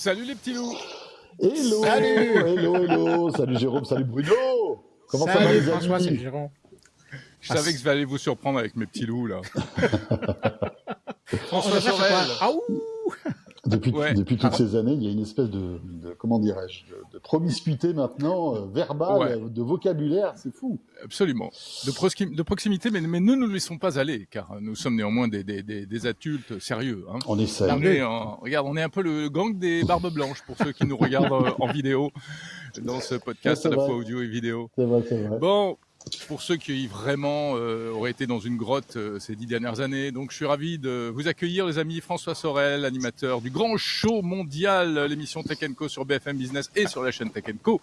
Salut les petits loups. Hello, Salut. hello. Salut Jérôme, salut Bruno. Comment ça va Salut les François, amis c'est Jérôme. Je savais que je vais aller vous surprendre avec mes petits loups là. On François a fait quoi? Sorel. Ah ouh! Depuis toutes ces années, il y a une espèce de comment dirais-je, de promiscuité maintenant, verbale, de vocabulaire, c'est fou. Absolument. De proximité, mais ne nous laissons pas aller, car nous sommes néanmoins des adultes sérieux. Hein. On essaye. Regarde, on est un peu le gang des barbes blanches pour ceux qui nous regardent en vidéo dans ce podcast Ouais, à la vrai. fois audio et vidéo. C'est vrai. Bon, pour ceux qui vraiment auraient été dans une grotte ces 10 dernières années, donc je suis ravi de vous accueillir les amis. François Sorel, animateur du grand show mondial, l'émission Tech & Co sur BFM Business et sur la chaîne Tech & Co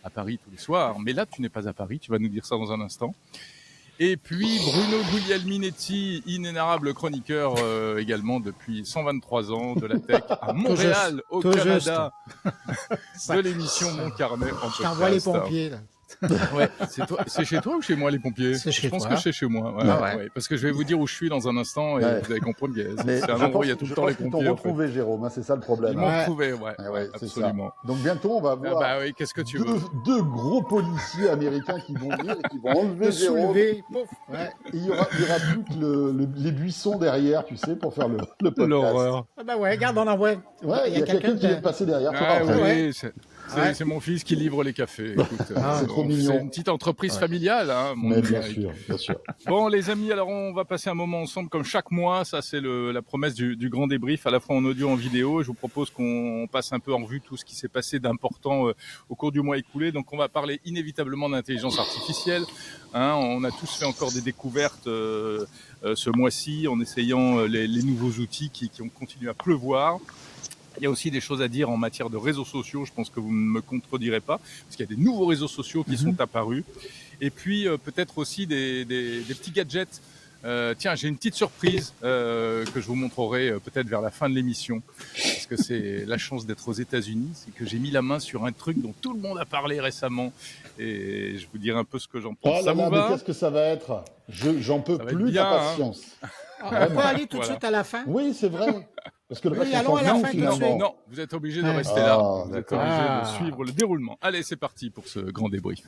à Paris tous les soirs. Mais là, tu n'es pas à Paris, tu vas nous dire ça dans un instant. Et puis Bruno Guglielminetti, inénarrable chroniqueur également depuis 123 ans de la tech à Montréal, au Canada, de l'émission Mon Carnet en podcast. Je t'envoie les pompiers, là. Ouais, c'est chez toi ou chez moi les pompiers? C'est chez Je pense toi. que c'est chez moi. Ouais, Ah ouais. ouais, parce que je vais vous dire où je suis dans un instant et Ouais. vous allez comprendre que Mais c'est un endroit où il y a tout le temps les qu'ils pompiers. t'ont en fait. retrouvé, Jérôme, hein, c'est ça le problème. Ils m'ont Ouais. retrouvé, ouais, Ouais, c'est absolument. ça. Donc bientôt, on va Ah voir bah oui, qu'est-ce que tu veux? deux gros policiers américains qui vont venir et qui vont enlever Le Jérôme. soulever, pouf. Ouais. Et il y aura plus que les buissons derrière, tu sais, pour faire le podcast. L'horreur. Ah ben ouais, regarde, on envoie. Ouais, il y a quelqu'un qui vient de passer derrière. tu Ah vois, oui, Ouais. c'est mon fils qui livre les cafés. Écoute, C'est trop mignon. C'est une petite entreprise familiale. Hein, mon Mais bien numérique. sûr. Bon, les amis, alors on va passer un moment ensemble comme chaque mois. Ça, c'est la promesse du grand débrief, à la fois en audio, en vidéo. Je vous propose qu'on passe un peu en revue tout ce qui s'est passé d'important au cours du mois écoulé. Donc, on va parler inévitablement d'intelligence artificielle. Hein, on a tous fait encore des découvertes ce mois-ci en essayant les nouveaux outils qui ont continué à pleuvoir. Il y a aussi des choses à dire en matière de réseaux sociaux. Je pense que vous ne me contredirez pas, parce qu'il y a des nouveaux réseaux sociaux qui sont apparus. Et puis peut-être aussi des petits gadgets. Tiens, j'ai une petite surprise que je vous montrerai peut-être vers la fin de l'émission, parce que c'est la chance d'être aux États-Unis, c'est que j'ai mis la main sur un truc dont tout le monde a parlé récemment, et je vous dirai un peu ce que j'en pense. Oh Ça là vous là, mais va? qu'est-ce que ça va être? J'en peux Ça va être plus bien, d'impatience. On peut aller tout de Voilà. suite à la fin? Oui, c'est vrai. Parce que le Oui, reste, allons on à la s'en fin fout, tout de finalement. suite. Non, vous êtes obligé de Ouais. rester là. Ah, Vous êtes d'accord. obligé Ah. de suivre le déroulement. Allez, c'est parti pour ce grand débrief.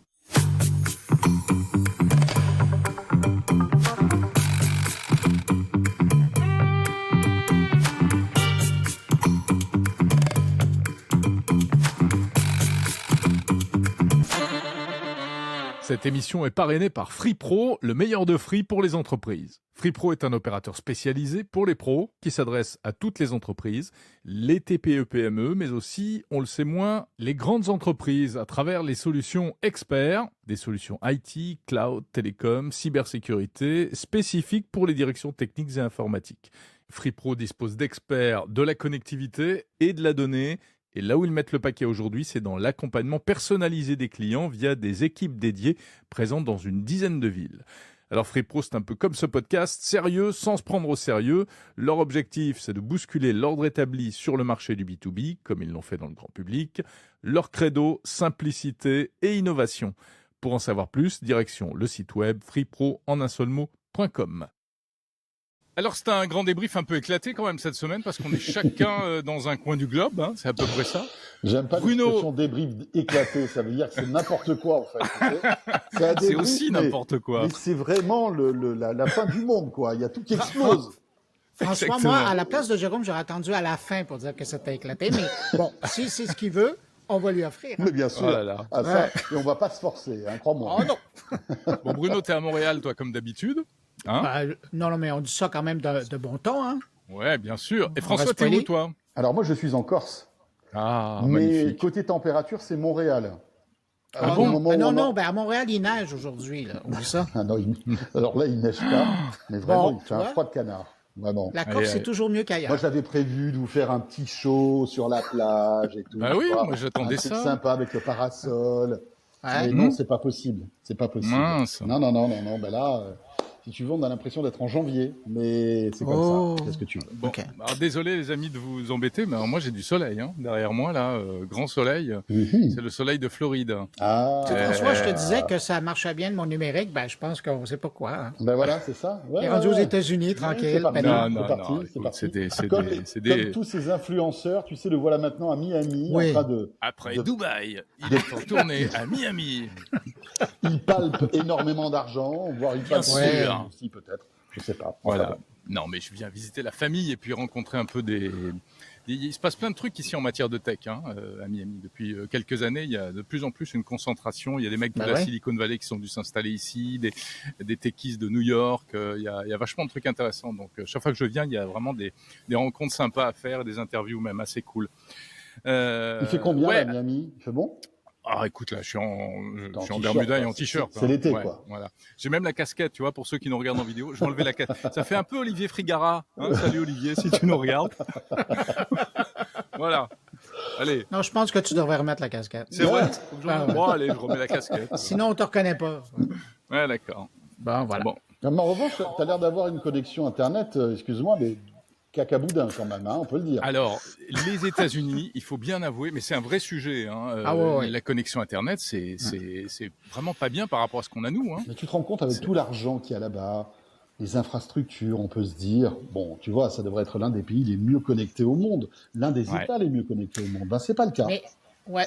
Cette émission est parrainée par FreePro, le meilleur de Free pour les entreprises. FreePro est un opérateur spécialisé pour les pros qui s'adresse à toutes les entreprises, les TPE-PME, mais aussi, on le sait moins, les grandes entreprises à travers les solutions experts, des solutions IT, cloud, télécom, cybersécurité, spécifiques pour les directions techniques et informatiques. FreePro dispose d'experts de la connectivité et de la donnée. Et là où ils mettent le paquet aujourd'hui, c'est dans l'accompagnement personnalisé des clients via des équipes dédiées présentes dans une dizaine de villes. Alors FreePro, c'est un peu comme ce podcast, sérieux, sans se prendre au sérieux. Leur objectif, c'est de bousculer l'ordre établi sur le marché du B2B, comme ils l'ont fait dans le grand public. Leur credo, simplicité et innovation. Pour en savoir plus, direction le site web freepro.com. Alors c'est un grand débrief un peu éclaté quand même cette semaine parce qu'on est chacun dans un coin du globe, hein, c'est à peu près ça. J'aime pas Bruno. l'expression débrief éclaté, ça veut dire que c'est n'importe quoi, en fait. tu sais. C'est un C'est débrief, aussi mais- n'importe quoi. Mais c'est vraiment la fin du monde, quoi. Il y a tout qui explose. François, Exactement. moi, à la place de Jérôme, j'aurais attendu à la fin pour dire que c'était éclaté. Mais bon, si c'est ce qu'il veut, on va lui offrir. Mais bien sûr. Oh là là. Ah, ça, et on va pas se forcer, hein, crois-moi. Oh non! Bon Bruno, t'es à Montréal toi comme d'habitude, hein? Non, mais on dit ça quand même de bon ton, hein? Ouais, bien sûr. Et On François, reste t'es où poli. toi? Alors moi, je suis en Corse. Ah, mais magnifique. côté température, c'est Montréal. Ah Au bon? moment où on Non, a- à Montréal, il neige aujourd'hui, là. On dit ça. Ah non, alors là, il neige pas. Mais vraiment, Bon, il fait tu un vois. froid de canard. Vraiment. La Allez, Corse, allez. c'est toujours mieux qu'ailleurs. Moi, j'avais prévu de vous faire un petit show sur la plage et tout. Bah tu oui, vois. moi, j'attendais un truc ça. sympa avec le parasol. Ouais. Mais non, c'est pas possible. C'est pas possible. Mince. Non. Ben là, Si tu veux, on a l'impression d'être en janvier, mais c'est comme ça. Qu'est-ce que tu veux? Bon, alors désolé les amis de vous embêter, mais alors moi j'ai du soleil derrière moi là, grand soleil. C'est le soleil de Floride. François, je te disais que ça marchait bien de mon numérique, je pense qu'on ne sait pas quoi. Ben voilà, c'est ça. Il est rendu aux États-Unis, tranquille. C'est parti. Comme tous ces influenceurs, tu sais, le voilà maintenant à Miami, en train de... Après Dubaï, il est en tournée à Miami. Il palpe énormément d'argent, voire il palpe aussi peut-être, je sais pas. Voilà. Non, mais je viens visiter la famille et puis rencontrer un peu il se passe plein de trucs ici en matière de tech à Miami. Depuis quelques années, il y a de plus en plus une concentration. Il y a des mecs de la Silicon Valley qui sont venus s'installer ici, des techies de New York. Il y a vachement de trucs intéressants. Donc, chaque fois que je viens, il y a vraiment des rencontres sympas à faire, des interviews même assez cool. Il fait combien à Miami? Il fait bon? Ah, écoute, là, je suis en bermuda et en t-shirt. C'est l'été, quoi. Voilà. J'ai même la casquette, tu vois, pour ceux qui nous regardent en vidéo. Je vais enlever la casquette. Ça fait un peu Olivier Frigara. Salut Olivier, si tu nous regardes. Voilà. Allez. Non, je pense que tu devrais remettre la casquette. C'est vrai? Bon, allez, je remets la casquette. Sinon, on ne te reconnaît pas. Ouais, d'accord. Bon, voilà. Bon. Mais en revanche, tu as l'air d'avoir une connexion Internet, excuse-moi, mais cacaboudin quand même, on peut le dire. Alors, les États-Unis, il faut bien avouer, mais c'est un vrai sujet. La connexion Internet, c'est vraiment pas bien par rapport à ce qu'on a nous. Mais tu te rends compte avec tout l'argent qu'il y a là-bas, les infrastructures, on peut se dire, bon, tu vois, ça devrait être l'un des pays les mieux connectés au monde, l'un des États les mieux connectés au monde. C'est pas le cas.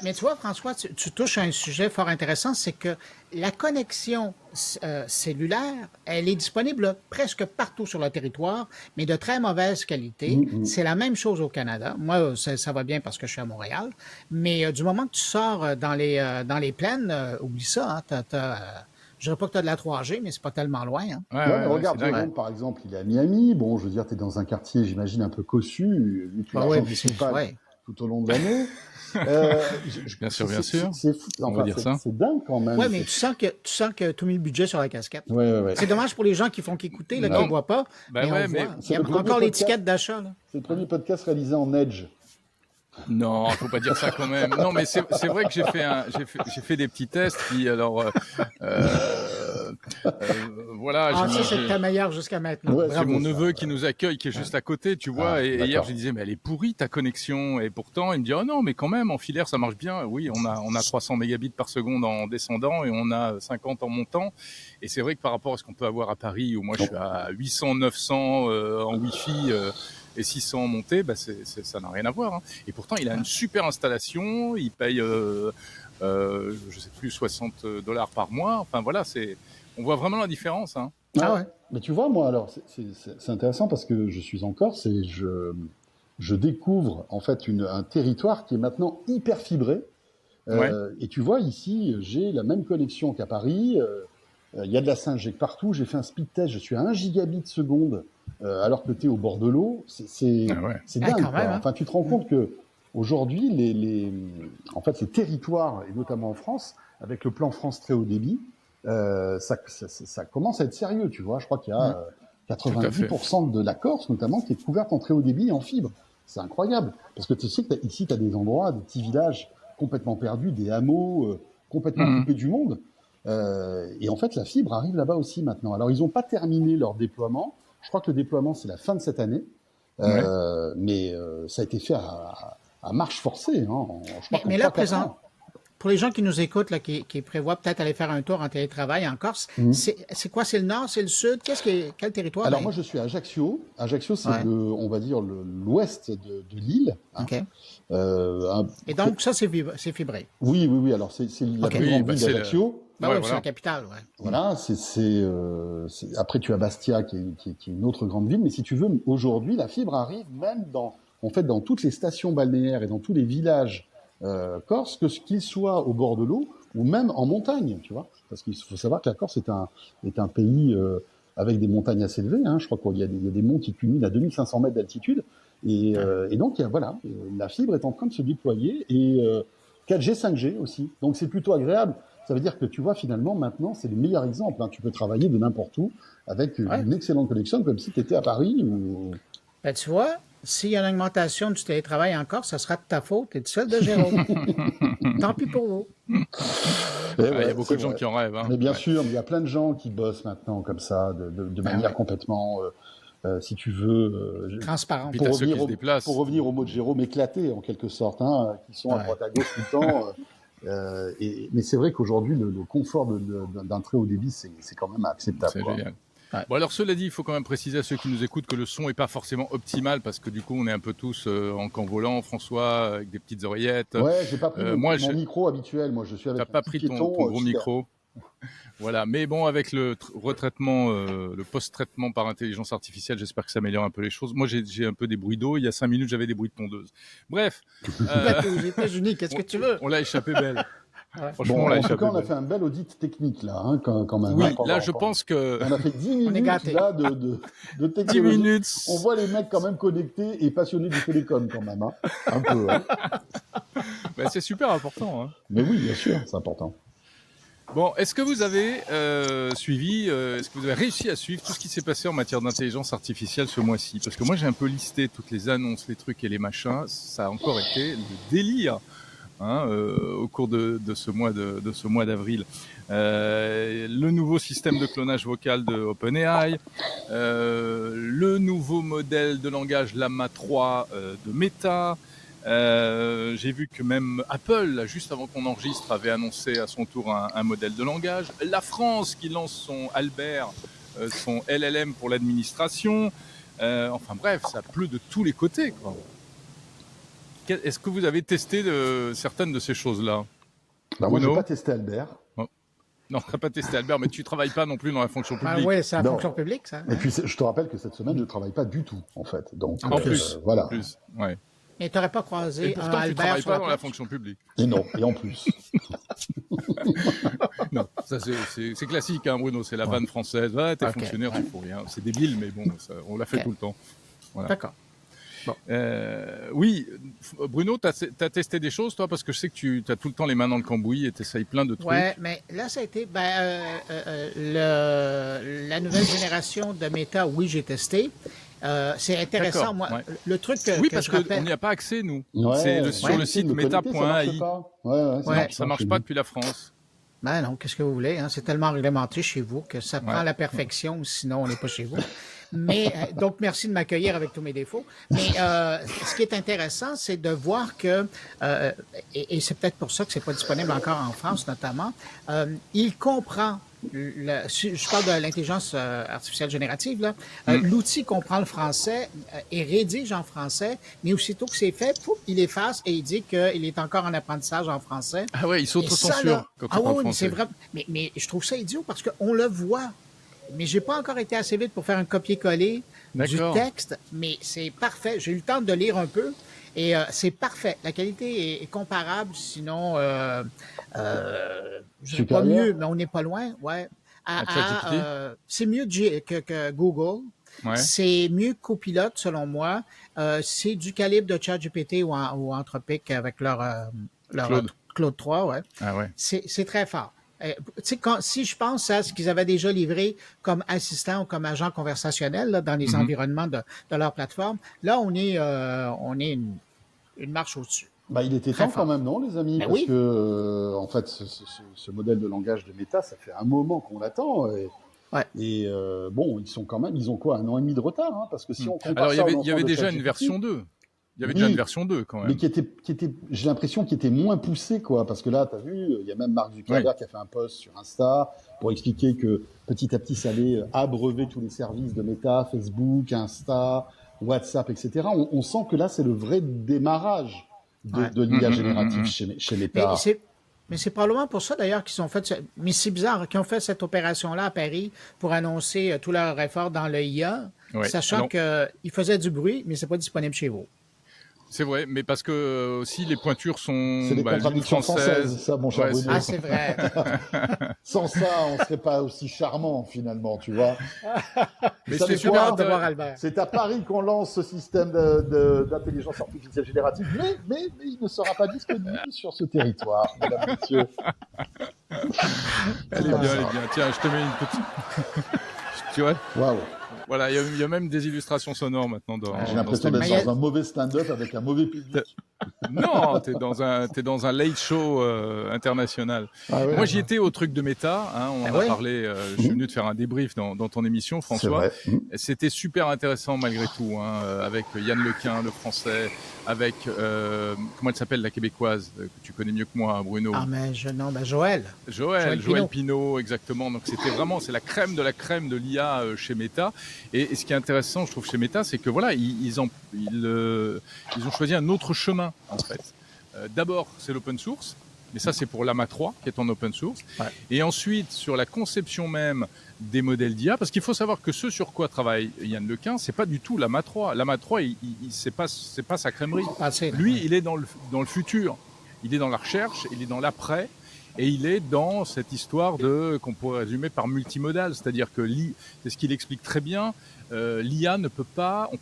Mais tu vois, François, tu touches à un sujet fort intéressant, c'est que la connexion cellulaire, elle est disponible presque partout sur le territoire, mais de très mauvaise qualité. C'est la même chose au Canada. Moi, ça va bien parce que je suis à Montréal, mais du moment que tu sors dans les plaines, oublie ça, je dirais pas que tu as de la 3G, mais c'est pas tellement loin. Mais regarde, Jérôme, par exemple, il est à Miami. Bon, je veux dire, tu es dans un quartier, j'imagine, un peu cossu, vu que l'argent municipal tout au long de l'année. Bien sûr. C'est fou. On va dire ça. C'est dingue quand même. Oui, mais tu sens que tu as mis le budget sur la casquette. Ouais. C'est dommage pour les gens qui font qu'écouter, qui ne voient pas. Mais on voit. Il y a encore l'étiquette d'achat. C'est le premier podcast réalisé en Edge. Non, faut pas dire ça quand même. Non, mais c'est vrai que j'ai fait des petits tests. Puis alors, voilà. Ça c'est ta meilleure jusqu'à maintenant. C'est mon neveu qui nous accueille, qui est juste à côté, tu vois. Et hier, je lui disais, mais elle est pourrie ta connexion. Et pourtant, il me dit, oh non, mais quand même, en filaire, ça marche bien. Oui, on a 300 mégabits par seconde en descendant et on a 50 en montant. Et c'est vrai que par rapport à ce qu'on peut avoir à Paris, où moi je suis à 800, 900 en Wi-Fi. Et 600 montés, ça n'a rien à voir. Et pourtant, il a une super installation. Il paye, je sais plus, $60 par mois. Enfin voilà, on voit vraiment la différence. Mais tu vois, moi, alors, c'est intéressant parce que je suis en Corse et je découvre en fait un territoire qui est maintenant hyper fibré. Et tu vois, ici, j'ai la même connexion qu'à Paris. Il y a de la 5G partout. J'ai fait un speed test. Je suis à 1 gigabit seconde. Alors que tu es au bord de l'eau, c'est dingue. Enfin, tu te rends compte que aujourd'hui, en fait, les territoires, et notamment en France, avec le plan France très haut débit, ça commence à être sérieux, tu vois. Je crois qu'il y a 90% de la Corse, notamment, qui est couverte en très haut débit et en fibre. C'est incroyable. Parce que tu sais que ici, tu as des endroits, des petits villages complètement perdus, des hameaux complètement coupés du monde. Et en fait, la fibre arrive là-bas aussi maintenant. Alors, ils n'ont pas terminé leur déploiement. Je crois que le déploiement, c'est la fin de cette année. Mais ça a été fait à marche forcée. Mais là, présent, pour les gens qui nous écoutent, là, qui prévoient peut-être aller faire un tour en télétravail en Corse, c'est quoi? C'est le nord, c'est le sud? Quel territoire? Alors, moi, je suis à Ajaccio. Ajaccio, c'est on va dire, l'ouest de l'île. Et donc, ça, c'est fibré? Oui. Alors, c'est la plus grande ville d'Ajaccio. C'est la capitale, Voilà, après tu as Bastia qui est une autre grande ville, mais si tu veux, aujourd'hui la fibre arrive même dans toutes les stations balnéaires et dans tous les villages corses, qu'ils soient au bord de l'eau ou même en montagne, tu vois, parce qu'il faut savoir que la Corse est un pays avec des montagnes assez élevées. Je crois qu'il y a des monts qui culminent à 2500 mètres d'altitude, et donc la fibre est en train de se déployer et 4G, 5G aussi, donc c'est plutôt agréable. Ça veut dire que tu vois, finalement, maintenant, c'est le meilleur exemple. Tu peux travailler de n'importe où avec une excellente connexion, comme si tu étais à Paris. Tu vois, s'il y a une augmentation du télétravail encore, ça sera de ta faute et de celle de Jérôme. Tant pis pour vous. Il y a beaucoup de gens qui en rêvent. Hein. Mais bien sûr, il y a plein de gens qui bossent maintenant comme ça, de manière complètement, si tu veux, transparente. Pour revenir au mot de Jérôme, éclaté en quelque sorte, hein, qui sont à droite à gauche tout le temps. Mais c'est vrai qu'aujourd'hui, le confort d'un très haut débit, c'est quand même acceptable. C'est génial. Ouais. Bon, alors cela dit, il faut quand même préciser à ceux qui nous écoutent que le son n'est pas forcément optimal parce que du coup, on est un peu tous en camp volant, François, avec des petites oreillettes. Ouais, j'ai pas pris mon micro habituel. Moi, je suis avec. T'as pas pris ton gros micro. Voilà, mais bon, avec le retraitement, le post-traitement par intelligence artificielle, j'espère que ça améliore un peu les choses. Moi, j'ai un peu des bruits d'eau. Il y a 5 minutes, j'avais des bruits de tondeuse. Bref. Aux États-Unis, qu'est-ce que tu veux? On l'a échappé belle. Ouais. Franchement, en tout cas, on a fait un bel audit technique là, hein, quand même. Oui, là, je pense que on a fait 10 minutes là de technologie. 10 minutes. On voit les mecs quand même connectés et passionnés du télécom quand même, hein. Un peu. Hein. Ben, c'est super important. Hein. Mais oui, bien sûr, c'est important. Bon, est-ce que vous avez suivi, est-ce que vous avez réussi à suivre tout ce qui s'est passé en matière d'intelligence artificielle ce mois-ci? Parce que moi, j'ai un peu listé toutes les annonces, les trucs et les machins. Ça a encore été le délire. Hein, au cours de ce mois d'avril. Le nouveau système de clonage vocal de OpenAI, le nouveau modèle de langage Llama 3 de Meta. J'ai vu que même Apple, là, juste avant qu'on enregistre, avait annoncé à son tour un modèle de langage. La France qui lance son Albert, son LLM pour l'administration. Enfin bref, ça pleut de tous les côtés, quoi. Est-ce que vous avez testé certaines de ces choses-là? Moi, je n'ai pas testé Albert. Oh. Non, tu n'as pas testé Albert, mais tu ne travailles pas non plus dans la fonction publique. Ah oui, c'est la fonction publique, ça. Et puis, je te rappelle que cette semaine, je ne travaille pas du tout, en fait. Donc, en plus, voilà. En plus, ouais. Mais tu n'aurais pas croisé et pourtant, un tu ne travailles pas dans la fonction publique. Et non, et en plus. Non, ça c'est classique, hein, Bruno, c'est la vanne française. Ouais, t'es fonctionnaire, tu fous rien. C'est débile, mais bon, ça, on l'a fait tout le temps. Voilà. D'accord. Bon. Oui, Bruno, tu as testé des choses, toi, parce que je sais que tu as tout le temps les mains dans le cambouis et tu essayes plein de trucs. Oui, mais là, ça a été la nouvelle génération de Meta, oui, j'ai testé. C'est intéressant, moi. Ouais. Le truc oui, parce qu'on n'y a pas accès, nous. Ouais, c'est sur le site meta.ai. Ça marche pas depuis la France. Ben non, qu'est-ce que vous voulez? Hein? C'est tellement réglementé chez vous que ça prend la perfection, sinon on n'est pas chez vous. Mais donc, merci de m'accueillir avec tous mes défauts. Mais ce qui est intéressant, c'est de voir que, et c'est peut-être pour ça que c'est pas disponible encore en France notamment, il comprend, je parle de l'intelligence artificielle générative, là, l'outil comprend le français et rédige en français, mais aussitôt que c'est fait, pouf, il efface et il dit qu'il est encore en apprentissage en français. Ah ouais, il s'auto-censure quand il parle français. C'est vrai. Mais je trouve ça idiot parce qu'on le voit. Mais j'ai pas encore été assez vite pour faire un copier-coller du texte, mais c'est parfait. J'ai eu le temps de lire un peu et c'est parfait. La qualité est comparable, sinon je sais pas mieux, mais on n'est pas loin. Ouais. C'est mieux que Google. Ouais. C'est mieux que Copilot, selon moi. C'est du calibre de ChatGPT ou Anthropic avec leur Claude 3. Ouais. Ah ouais. C'est très fort. Si je pense à ce qu'ils avaient déjà livré comme assistant ou comme agent conversationnel là, dans les environnements de leur plateforme, là, on est une marche au-dessus. Bah, il était temps quand même, non, les amis? Parce que, en fait, ce modèle de langage de Meta, ça fait un moment qu'on l'attend. Et bon, ils ont quoi, 1 an et demi de retard, hein, parce que si on compare. Alors, il y avait déjà une version 2. Il y avait déjà une version 2 quand même. Mais qui était j'ai l'impression qu'il était moins poussé, quoi. Parce que là, tu as vu, il y a même Mark Zuckerberg qui a fait un post sur Insta pour expliquer que petit à petit, ça allait abreuver tous les services de Meta, Facebook, Insta, WhatsApp, etc. On sent que là, c'est le vrai démarrage de l'IA générative chez Meta. Mais c'est probablement pour ça, d'ailleurs, qu'ils ont fait... Mais c'est bizarre, qu'ils ont fait cette opération-là à Paris pour annoncer tout leur effort dans le IA, sachant qu'ils faisaient du bruit, mais c'est pas disponible chez vous. C'est vrai, mais parce que aussi les pointures sont c'est des contradictions françaises, ça, mon cher Bruno. Ah, c'est vrai. Sans ça, on serait pas aussi charmant, finalement, tu vois. Mais c'est super hâte de voir Albert. C'est à Paris qu'on lance ce système d'intelligence artificielle générative, mais il ne sera pas disponible sur ce territoire, mesdames et messieurs. Elle est bien. Tiens, je te mets une petite... Tu vois ? Waouh. Voilà, il y a même des illustrations sonores maintenant J'ai l'impression dans d'être dans un mauvais stand-up avec un mauvais public. Non, t'es dans un late show international. Ah ouais, Moi, j'y étais au truc de méta. On en a oui. parlé. Je suis venu te faire un débrief dans ton émission, c'est François. vrai. C'était super intéressant malgré tout, avec Yann Lequin, le français, avec comment elle s'appelle, la québécoise que tu connais mieux que moi, Bruno. Ah, mais Joël. Joël Pinault, exactement. Donc c'est la crème de l'IA chez Meta. Et ce qui est intéressant, je trouve, chez Meta, c'est que voilà, ils ont choisi un autre chemin en fait. D'abord, c'est l'open source, mais ça c'est pour Llama 3 qui est en open source. Ouais. Et ensuite, sur la conception même des modèles d'IA, parce qu'il faut savoir que ce sur quoi travaille Yann Lequin, c'est pas du tout Llama 3. Llama 3, c'est pas sa crèmerie. Lui, il est dans le futur. Il est dans la recherche, il est dans l'après. Et il est dans cette histoire qu'on pourrait résumer par multimodal, c'est-à-dire que c'est ce qu'il explique très bien. L'IA on peut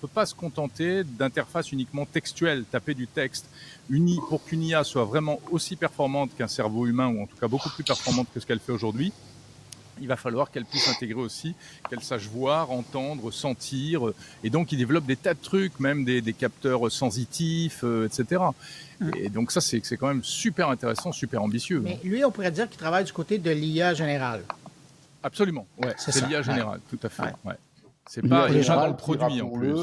pas se contenter d'interfaces uniquement textuelles, taper du texte. Pour qu'une IA soit vraiment aussi performante qu'un cerveau humain, ou en tout cas beaucoup plus performante que ce qu'elle fait aujourd'hui, il va falloir qu'elle puisse intégrer aussi, qu'elle sache voir, entendre, sentir. Et donc, il développe des tas de trucs, même des capteurs sensitifs, etc. Et donc, ça, c'est quand même super intéressant, super ambitieux. Mais lui, on pourrait dire qu'il travaille du côté de l'IA générale. Absolument, ouais. C'est l'IA générale, tout à fait. Ouais. Ouais. C'est pas dans le produit, en plus.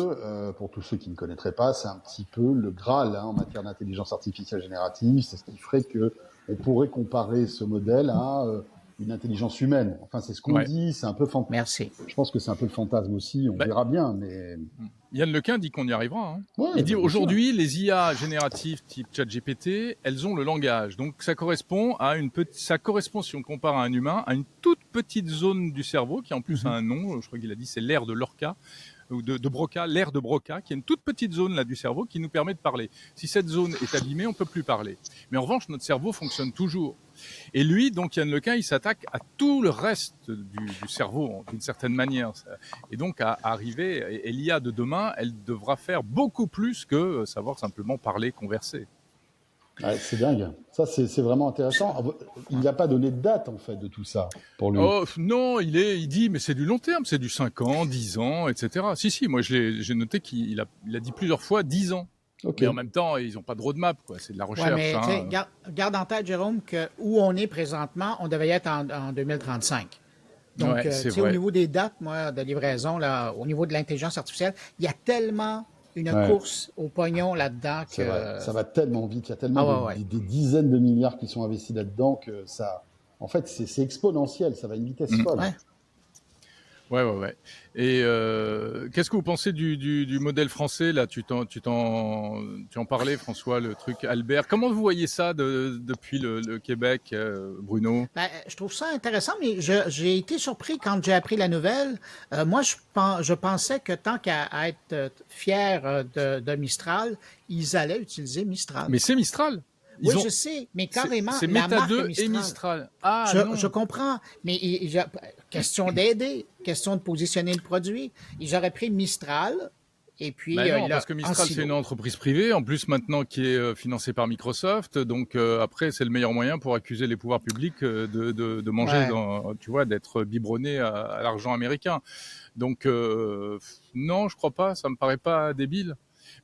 Pour tous ceux qui ne connaîtraient pas, c'est un petit peu le Graal en matière d'intelligence artificielle générative. C'est ce qui ferait qu'on pourrait comparer ce modèle à une intelligence humaine. Enfin, c'est ce qu'on dit, c'est un peu fantasme. Merci. Je pense que c'est un peu le fantasme aussi, on verra bien, mais... Yann Lequin dit qu'on y arrivera. Ouais, il dit aujourd'hui, les IA génératives type ChatGPT, elles ont le langage. Donc ça correspond, si on compare à un humain, à une toute petite zone du cerveau qui en plus a un nom, je crois qu'il a dit c'est l'aire de Lorca, ou de Broca, l'aire de Broca, qui est une toute petite zone là du cerveau qui nous permet de parler. Si cette zone est abîmée, on peut plus parler. Mais en revanche, notre cerveau fonctionne toujours. Et lui, donc Yann Lequin, il s'attaque à tout le reste du cerveau, d'une certaine manière. Et donc, à arriver, et l'IA de demain, elle devra faire beaucoup plus que savoir simplement parler, converser. Ouais, c'est dingue. Ça, c'est vraiment intéressant. Il n'a pas donné de date, en fait, de tout ça, pour lui. Oh, non, il dit, mais c'est du long terme, c'est du 5 ans, 10 ans, etc. Si, moi, j'ai noté qu'il a dit plusieurs fois 10 ans. Okay. Mais en même temps, ils n'ont pas de roadmap, quoi. C'est de la recherche. Ouais, mais garde en tête, Jérôme, que où on est présentement, on devait être en 2035. Donc, au niveau des dates, moi, de livraison, là, au niveau de l'intelligence artificielle, il y a tellement une course au pognon là-dedans que... Ça va tellement vite. Il y a tellement des dizaines de milliards qui sont investis là-dedans que ça... En fait, c'est exponentiel. Ça va à une vitesse folle. Ouais. Et qu'est-ce que vous pensez du modèle français là ? Tu en parlais, François, le truc Albert. Comment vous voyez ça depuis le Québec, Bruno ? Je trouve ça intéressant, mais j'ai été surpris quand j'ai appris la nouvelle. Moi, je pensais que tant qu'à être fier de Mistral, ils allaient utiliser Mistral. Mais c'est Mistral. Je sais, mais carrément, c'est Meta 2 et Mistral. Ah, je comprends, mais question d'aider, question de positionner le produit. Ils auraient pris Mistral, et puis... non, parce que Mistral, c'est une entreprise privée, en plus maintenant qui est financée par Microsoft, donc après, c'est le meilleur moyen pour accuser les pouvoirs publics de manger, d'être biberonné à l'argent américain. Donc, non, je crois pas, ça me paraît pas débile.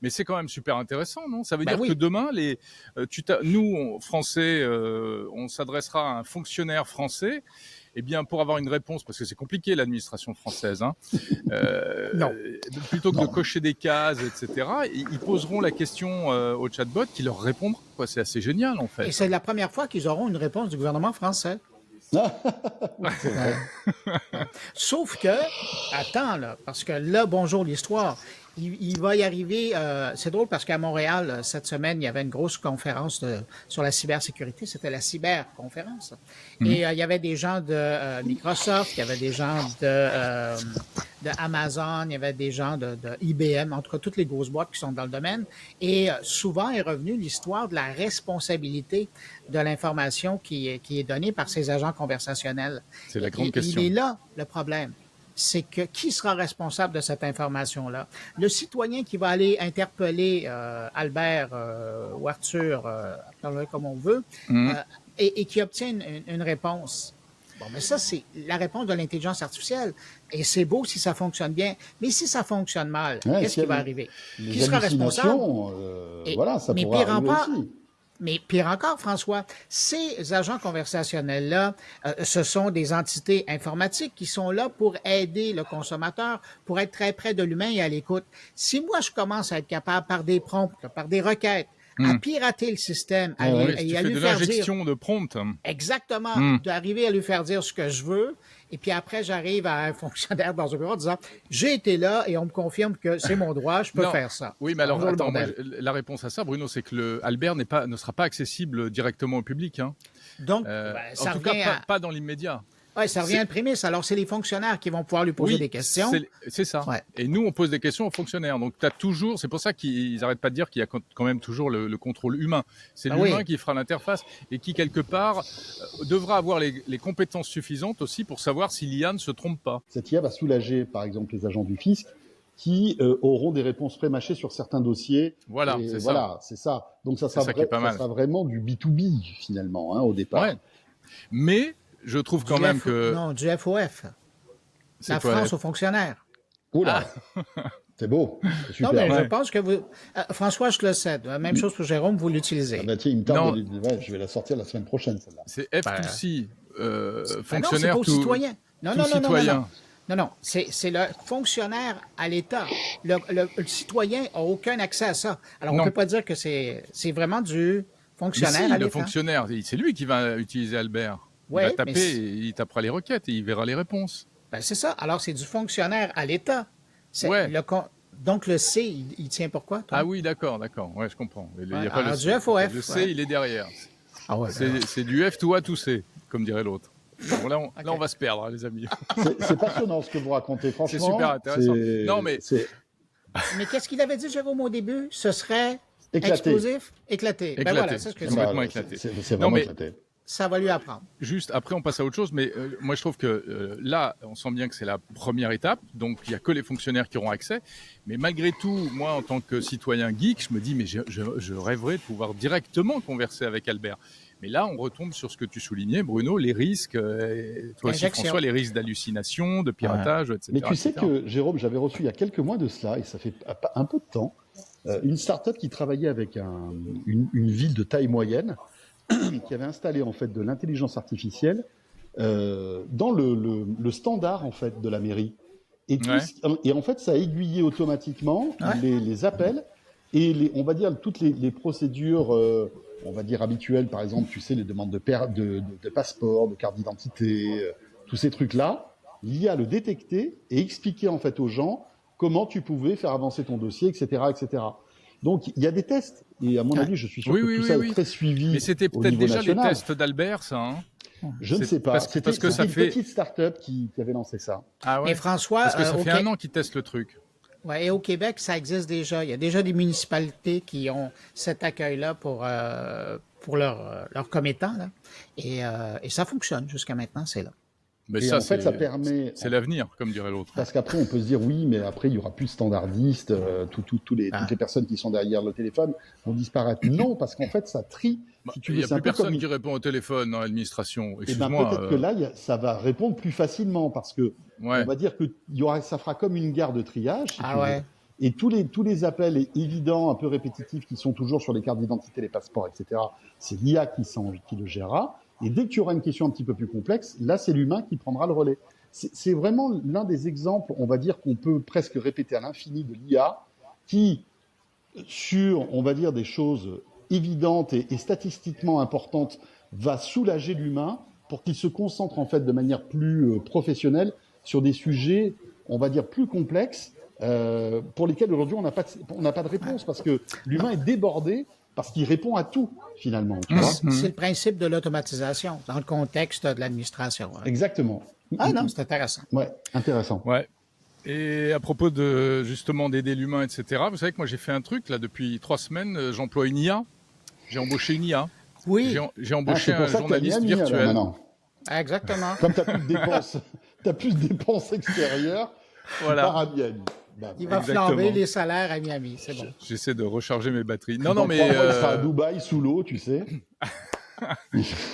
Mais c'est quand même super intéressant, non ? Ça veut dire que demain, nous, Français, on s'adressera à un fonctionnaire français, eh bien, pour avoir une réponse, parce que c'est compliqué l'administration française, plutôt que de cocher des cases, etc., ils poseront la question au chatbot qui leur répondra. C'est assez génial, en fait. Et c'est la première fois qu'ils auront une réponse du gouvernement français. Sauf que, attends, là, parce que là, bonjour l'histoire. Il va y arriver, c'est drôle parce qu'à Montréal, cette semaine, il y avait une grosse conférence sur la cybersécurité, c'était la cyberconférence. Et il y avait des gens de Microsoft, il y avait des gens de Amazon, il y avait des gens de IBM, en tout cas toutes les grosses boîtes qui sont dans le domaine. Et souvent est revenue l'histoire de la responsabilité de l'information qui est donnée par ces agents conversationnels. C'est la grande question. Il est là le problème. C'est que qui sera responsable de cette information-là? Le citoyen qui va aller interpeller Albert ou Arthur, appelons-le comme on veut, et qui obtient une réponse. Bon, mais ça, c'est la réponse de l'intelligence artificielle. Et c'est beau si ça fonctionne bien. Mais si ça fonctionne mal, qu'est-ce qui va arriver? Qui sera responsable? Voilà, ça pourrait arriver aussi. Mais pire encore, François, ces agents conversationnels-là, ce sont des entités informatiques qui sont là pour aider le consommateur, pour être très près de l'humain et à l'écoute. Si moi, je commence à être capable, par des prompts, par des requêtes, à pirater le système, à lui faire dire... de l'injection de prompt. Exactement, d'arriver à lui faire dire ce que je veux, et puis après, j'arrive à un fonctionnaire dans un bureau en disant « J'ai été là et on me confirme que c'est mon droit, je peux faire ça. » Oui, mais alors, attends, la réponse à ça, Bruno, c'est que Albert ne sera pas accessible directement au public. Hein. Donc, ça en tout cas, pas dans l'immédiat. Oui, ça revient à une prémisse. Alors, c'est les fonctionnaires qui vont pouvoir lui poser des questions. C'est ça. Ouais. Et nous, on pose des questions aux fonctionnaires. Donc, tu as toujours, c'est pour ça qu'ils n'arrêtent pas de dire qu'il y a quand même toujours le contrôle humain. C'est l'humain qui fera l'interface et qui, quelque part, devra avoir les compétences suffisantes aussi pour savoir si l'IA ne se trompe pas. Cette IA va soulager, par exemple, les agents du fisc qui auront des réponses pré-mâchées sur certains dossiers. Voilà, c'est ça. Donc, ça sera vraiment du B2B, finalement, au départ. Ouais. Mais... je trouve quand même que... Non, du FOF. La France aux fonctionnaires. Oula, c'est beau. C'est super. Non, mais je pense que vous... François, je le cède. Même chose pour Jérôme, vous l'utilisez. Ah bah tiens, il me tarde je vais la sortir la semaine prochaine, celle-là. C'est F2C, fonctionnaire tout citoyen. Non, c'est le fonctionnaire à l'État. Le citoyen n'a aucun accès à ça. Alors, on ne peut pas dire que c'est vraiment du fonctionnaire à l'État. Le fonctionnaire, c'est lui qui va utiliser Albert. Il va taper, il tapera les requêtes et il verra les réponses. Ben c'est ça. Alors, c'est du fonctionnaire à l'État. Donc, le C, il tient pour quoi, toi? Ah oui, d'accord. Ouais, je comprends. Il y a pas du FOF. Le C, il est derrière. Ah ouais, c'est du F to A to C, comme dirait l'autre. Bon, là, on va se perdre, les amis. C'est passionnant ce que vous racontez, franchement. C'est super intéressant. Non, mais... Mais qu'est-ce qu'il avait dit, Jérôme, au début? Ce serait éclaté. Explosif? Éclaté. Ben voilà, c'est ce que complètement éclaté. C'est vraiment éclaté. Ça va lui apprendre. Juste, après, on passe à autre chose, mais moi, je trouve que là, on sent bien que c'est la première étape, donc il n'y a que les fonctionnaires qui auront accès. Mais malgré tout, moi, en tant que citoyen geek, je me dis, mais je rêverais de pouvoir directement converser avec Albert. Mais là, on retombe sur ce que tu soulignais, Bruno, les risques, toi aussi, François, les risques d'hallucination, de piratage, etc. Mais tu sais que, Jérôme, j'avais reçu il y a quelques mois de cela, et ça fait un peu de temps, une start-up qui travaillait avec une ville de taille moyenne, qui avait installé en fait de l'intelligence artificielle dans le standard en fait de la mairie et en fait ça a aiguillé automatiquement les appels et on va dire toutes les procédures on va dire habituelles, par exemple tu sais les demandes de passeport, de carte d'identité, tous ces trucs là, l'IA le détecter et expliquer en fait aux gens comment tu pouvais faire avancer ton dossier, etc. Donc, il y a des tests. Et à mon avis, je suis sûr que tout ça est très suivi. Mais c'était peut-être déjà national. les tests d'Albert, ça. Je ne sais pas. C'était une petite start-up qui avait lancé ça. Ah ouais. Mais François, parce que ça fait 1 an qu'ils testent le truc. Ouais, et au Québec, ça existe déjà. Il y a déjà des municipalités qui ont cet accueil-là pour leurs commettants. Là. Et ça fonctionne jusqu'à maintenant, c'est là. Mais et ça, en fait, ça permet... C'est l'avenir, comme dirait l'autre. Parce qu'après, on peut se dire, oui, mais après, il n'y aura plus de standardistes, toutes les personnes qui sont derrière le téléphone vont disparaître. Non, parce qu'en fait, ça trie. Si tu veux, il n'y a plus personne qui répond au téléphone dans l'administration. Excuse-moi. Peut-être que là, ça va répondre plus facilement, parce que on va dire que ça fera comme une gare de triage. Si tu veux. Et tous les appels évidents, un peu répétitifs, qui sont toujours sur les cartes d'identité, les passeports, etc., c'est l'IA qui le gérera. Et dès que tu auras une question un petit peu plus complexe, là, c'est l'humain qui prendra le relais. C'est vraiment l'un des exemples, on va dire, qu'on peut presque répéter à l'infini de l'IA, qui, sur, on va dire, des choses évidentes et statistiquement importantes, va soulager l'humain pour qu'il se concentre, en fait, de manière plus professionnelle sur des sujets, on va dire, plus complexes, pour lesquels, aujourd'hui, on n'a pas de réponse, parce que l'humain est débordé parce qu'il répond à tout, finalement. Tu vois. C'est le principe de l'automatisation dans le contexte de l'administration. Ouais. Exactement. Ah non, c'est intéressant. Ouais, intéressant. Ouais. Et à propos justement d'aider l'humain, etc., vous savez que moi j'ai fait un truc, là, depuis 3 semaines, j'emploie une IA. J'ai embauché une IA. Oui. J'ai embauché un journaliste virtuel. Exactement. Comme tu n'as plus de dépenses extérieures, tu pars à Miami. Il va flamber les salaires à Miami, c'est bon. J'essaie de recharger mes batteries. Non, mais... Il sera à Dubaï, sous l'eau, tu sais.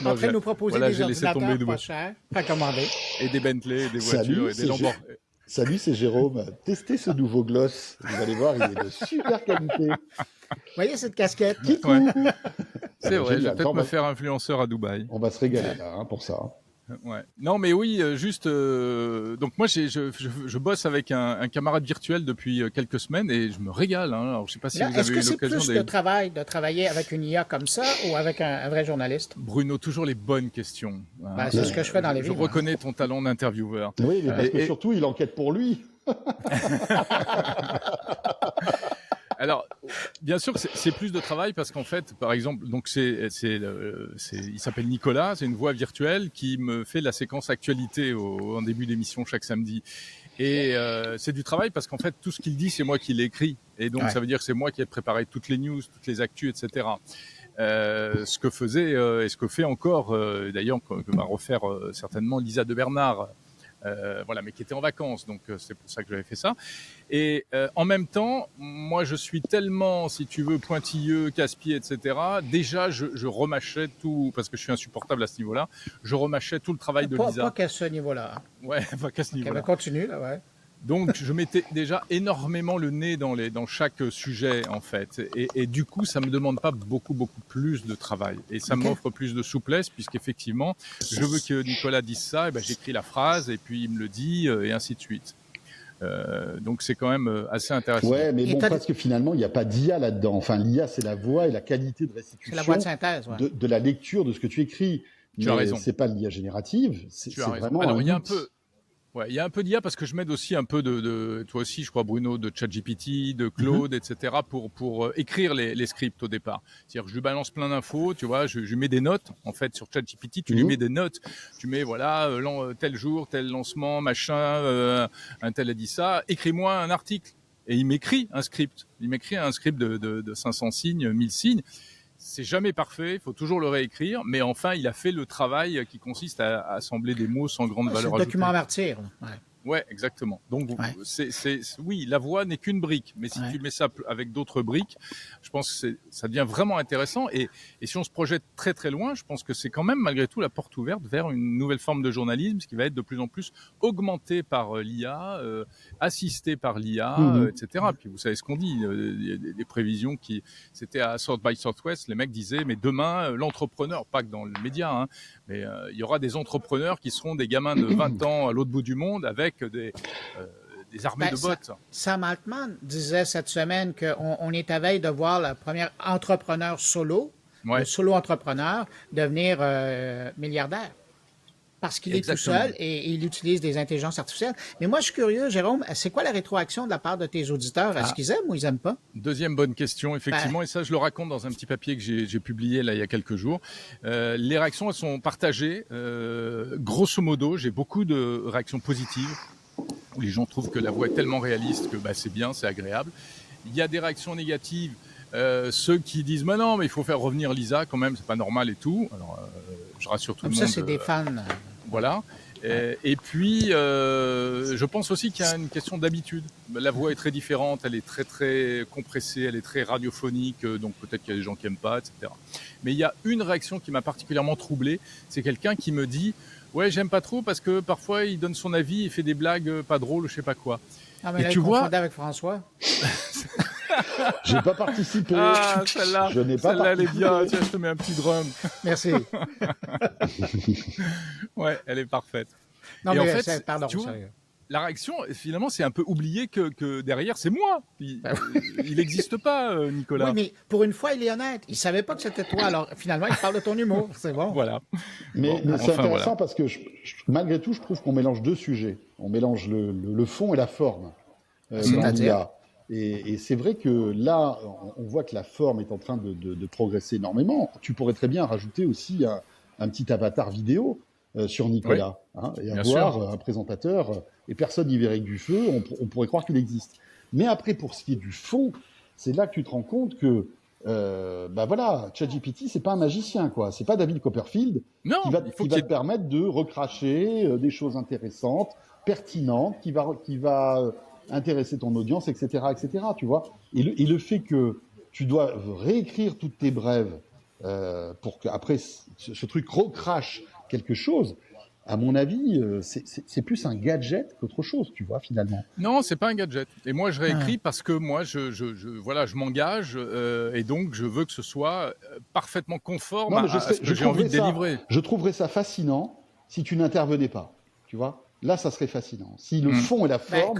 En train de nous proposer Voilà, des j'ai laissé ordinateurs tomber pas chers, pas commandés. et des Bentley, et des voitures, et des Lamborghini. Salut, c'est Jérôme. Testez ce nouveau gloss. Vous allez voir, il est de super qualité. Vous voyez cette casquette? Kikou. Ouais. C'est vrai, je vais Génial. peut-être Non, me faire influenceur à Dubaï. On va se régaler là, pour ça. Ouais. Non, mais oui, juste. Donc moi, je bosse avec un camarade virtuel depuis quelques semaines et je me régale. Hein. Alors, je sais pas si Là, vous est-ce avez que eu c'est l'occasion plus de travail de travailler avec une IA comme ça ou avec un vrai journaliste? Bruno, toujours les bonnes questions. Ben, c'est ce que je fais dans les Je vies. reconnais ton talent d'intervieweur. Oui, mais parce que Et- surtout, il enquête pour lui. Alors, bien sûr, c'est plus de travail parce qu'en fait, par exemple, donc il s'appelle Nicolas, c'est une voix virtuelle qui me fait la séquence actualité en début d'émission chaque samedi. Et c'est du travail parce qu'en fait, tout ce qu'il dit, c'est moi qui l'ai écrit. Et donc, ça veut dire que c'est moi qui ai préparé toutes les news, toutes les actus, etc. Ce que faisait et ce que fait encore, d'ailleurs, que va refaire certainement Lisa de Bernard. Voilà, mais qui était en vacances, donc c'est pour ça que j'avais fait ça. Et en même temps, moi, je suis tellement, si tu veux, pointilleux, casse-pied, etc. Déjà, je remâchais tout, parce que je suis insupportable à ce niveau-là. Je remâchais tout le travail de Lisa. Pas qu'à ce niveau-là. Ouais, pas qu'à ce niveau-là. Continue, là, ouais. Donc, je mettais déjà énormément le nez dans chaque sujet, en fait. Et du coup, ça me demande pas beaucoup plus de travail. Et ça m'offre plus de souplesse, puisqu'effectivement, je veux que Nicolas dise ça, et ben, j'écris la phrase, et puis il me le dit, et ainsi de suite. Donc, c'est quand même assez intéressant. Ouais, mais bon, parce que finalement, il n'y a pas d'IA là-dedans. Enfin, l'IA, c'est la voix et la qualité de restitution. C'est la voix de synthèse, ouais. de la lecture de ce que tu écris. Tu as raison. C'est pas l'IA générative. C'est vraiment. Alors, il y a un peu. Ouais, il y a un peu d'IA parce que je m'aide aussi un peu toi aussi, je crois, Bruno, de ChatGPT, de Claude, etc. pour écrire les scripts au départ. C'est-à-dire que je lui balance plein d'infos, tu vois, je lui mets des notes. En fait, sur ChatGPT, tu lui mets des notes. Tu mets, voilà, tel jour, tel lancement, machin, un tel a dit ça. Écris-moi un article. Et il m'écrit un script. Il m'écrit un script de 500 signes, 1000 signes. C'est jamais parfait, il faut toujours le réécrire, mais enfin, il a fait le travail qui consiste à assembler des mots sans grande valeur ajoutée. C'est le document martyr. Ouais, exactement. Donc, oui, la voix n'est qu'une brique, mais si tu mets ça avec d'autres briques, je pense que ça devient vraiment intéressant. Et si on se projette très très loin, je pense que c'est quand même malgré tout la porte ouverte vers une nouvelle forme de journalisme, qui va être de plus en plus augmentée par l'IA, assistée par l'IA, etc. Puis vous savez ce qu'on dit, il y a des prévisions c'était à South by Southwest, les mecs disaient, mais demain, l'entrepreneur, pas que dans le média, hein, mais il y aura des entrepreneurs qui seront des gamins de 20 ans à l'autre bout du monde avec des armées de bots. Sam Altman disait cette semaine qu'on est à veille de voir le premier entrepreneur solo, le solo-entrepreneur, devenir milliardaire. Parce qu'il est tout seul et il utilise des intelligences artificielles. Mais moi, je suis curieux, Jérôme, c'est quoi la rétroaction de la part de tes auditeurs? Est-ce qu'ils aiment ou ils n'aiment pas? Deuxième bonne question, effectivement, et ça, je le raconte dans un petit papier que j'ai publié là il y a quelques jours. Les réactions, elles sont partagées. Grosso modo, j'ai beaucoup de réactions positives où les gens trouvent que la voix est tellement réaliste que c'est bien, c'est agréable. Il y a des réactions négatives. Ceux qui disent mais non, mais il faut faire revenir Lisa quand même, c'est pas normal et tout. Alors, je rassure tout le monde. Ça, c'est des fans. Voilà. Et puis, je pense aussi qu'il y a une question d'habitude. La voix est très différente, elle est très très compressée, elle est très radiophonique, donc peut-être qu'il y a des gens qui n'aiment pas, etc. Mais il y a une réaction qui m'a particulièrement troublé, c'est quelqu'un qui me dit « Ouais, j'aime pas trop parce que parfois il donne son avis, il fait des blagues pas drôles, je sais pas quoi. » Ah, mais là, tu vois avec François. J'ai pas participé. Ah, celle-là, je n'ai pas celle-là, elle est bien. Tiens, je te mets un petit drum. Merci. Ouais, elle est parfaite. Non, et mais en fait, pardon, tu vois, sérieux. La réaction, finalement, c'est un peu oublié que derrière, c'est moi. Il n'existe pas, Nicolas. Oui, mais pour une fois, il est honnête. Il savait pas que c'était toi. Alors, finalement, il parle de ton humour. C'est bon. Voilà. Mais c'est intéressant parce que, malgré tout, je trouve qu'on mélange deux sujets. On mélange le fond et la forme. C'est-à-dire ? Et c'est vrai que là, on voit que la forme est en train de progresser énormément. Tu pourrais très bien rajouter aussi un petit avatar vidéo sur Nicolas, et avoir un présentateur, et personne n'y verrait que du feu, on pourrait croire qu'il existe. Mais après, pour ce qui est du fond, c'est là que tu te rends compte que ChatGPT, c'est pas un magicien, quoi. C'est pas David Copperfield qui va te permettre de recracher des choses intéressantes, pertinentes, qui va intéresser ton audience, etc., etc. Tu vois. Et le fait que tu dois réécrire toutes tes brèves pour qu'après ce truc recrache quelque chose. À mon avis, c'est plus un gadget qu'autre chose, tu vois, finalement. Non, c'est pas un gadget. Et moi, je réécris parce que moi, je m'engage et donc je veux que ce soit parfaitement conforme à ce que j'ai envie de délivrer. Je trouverais ça fascinant si tu n'intervenais pas, tu vois. Là, ça serait fascinant. Si le fond et la forme...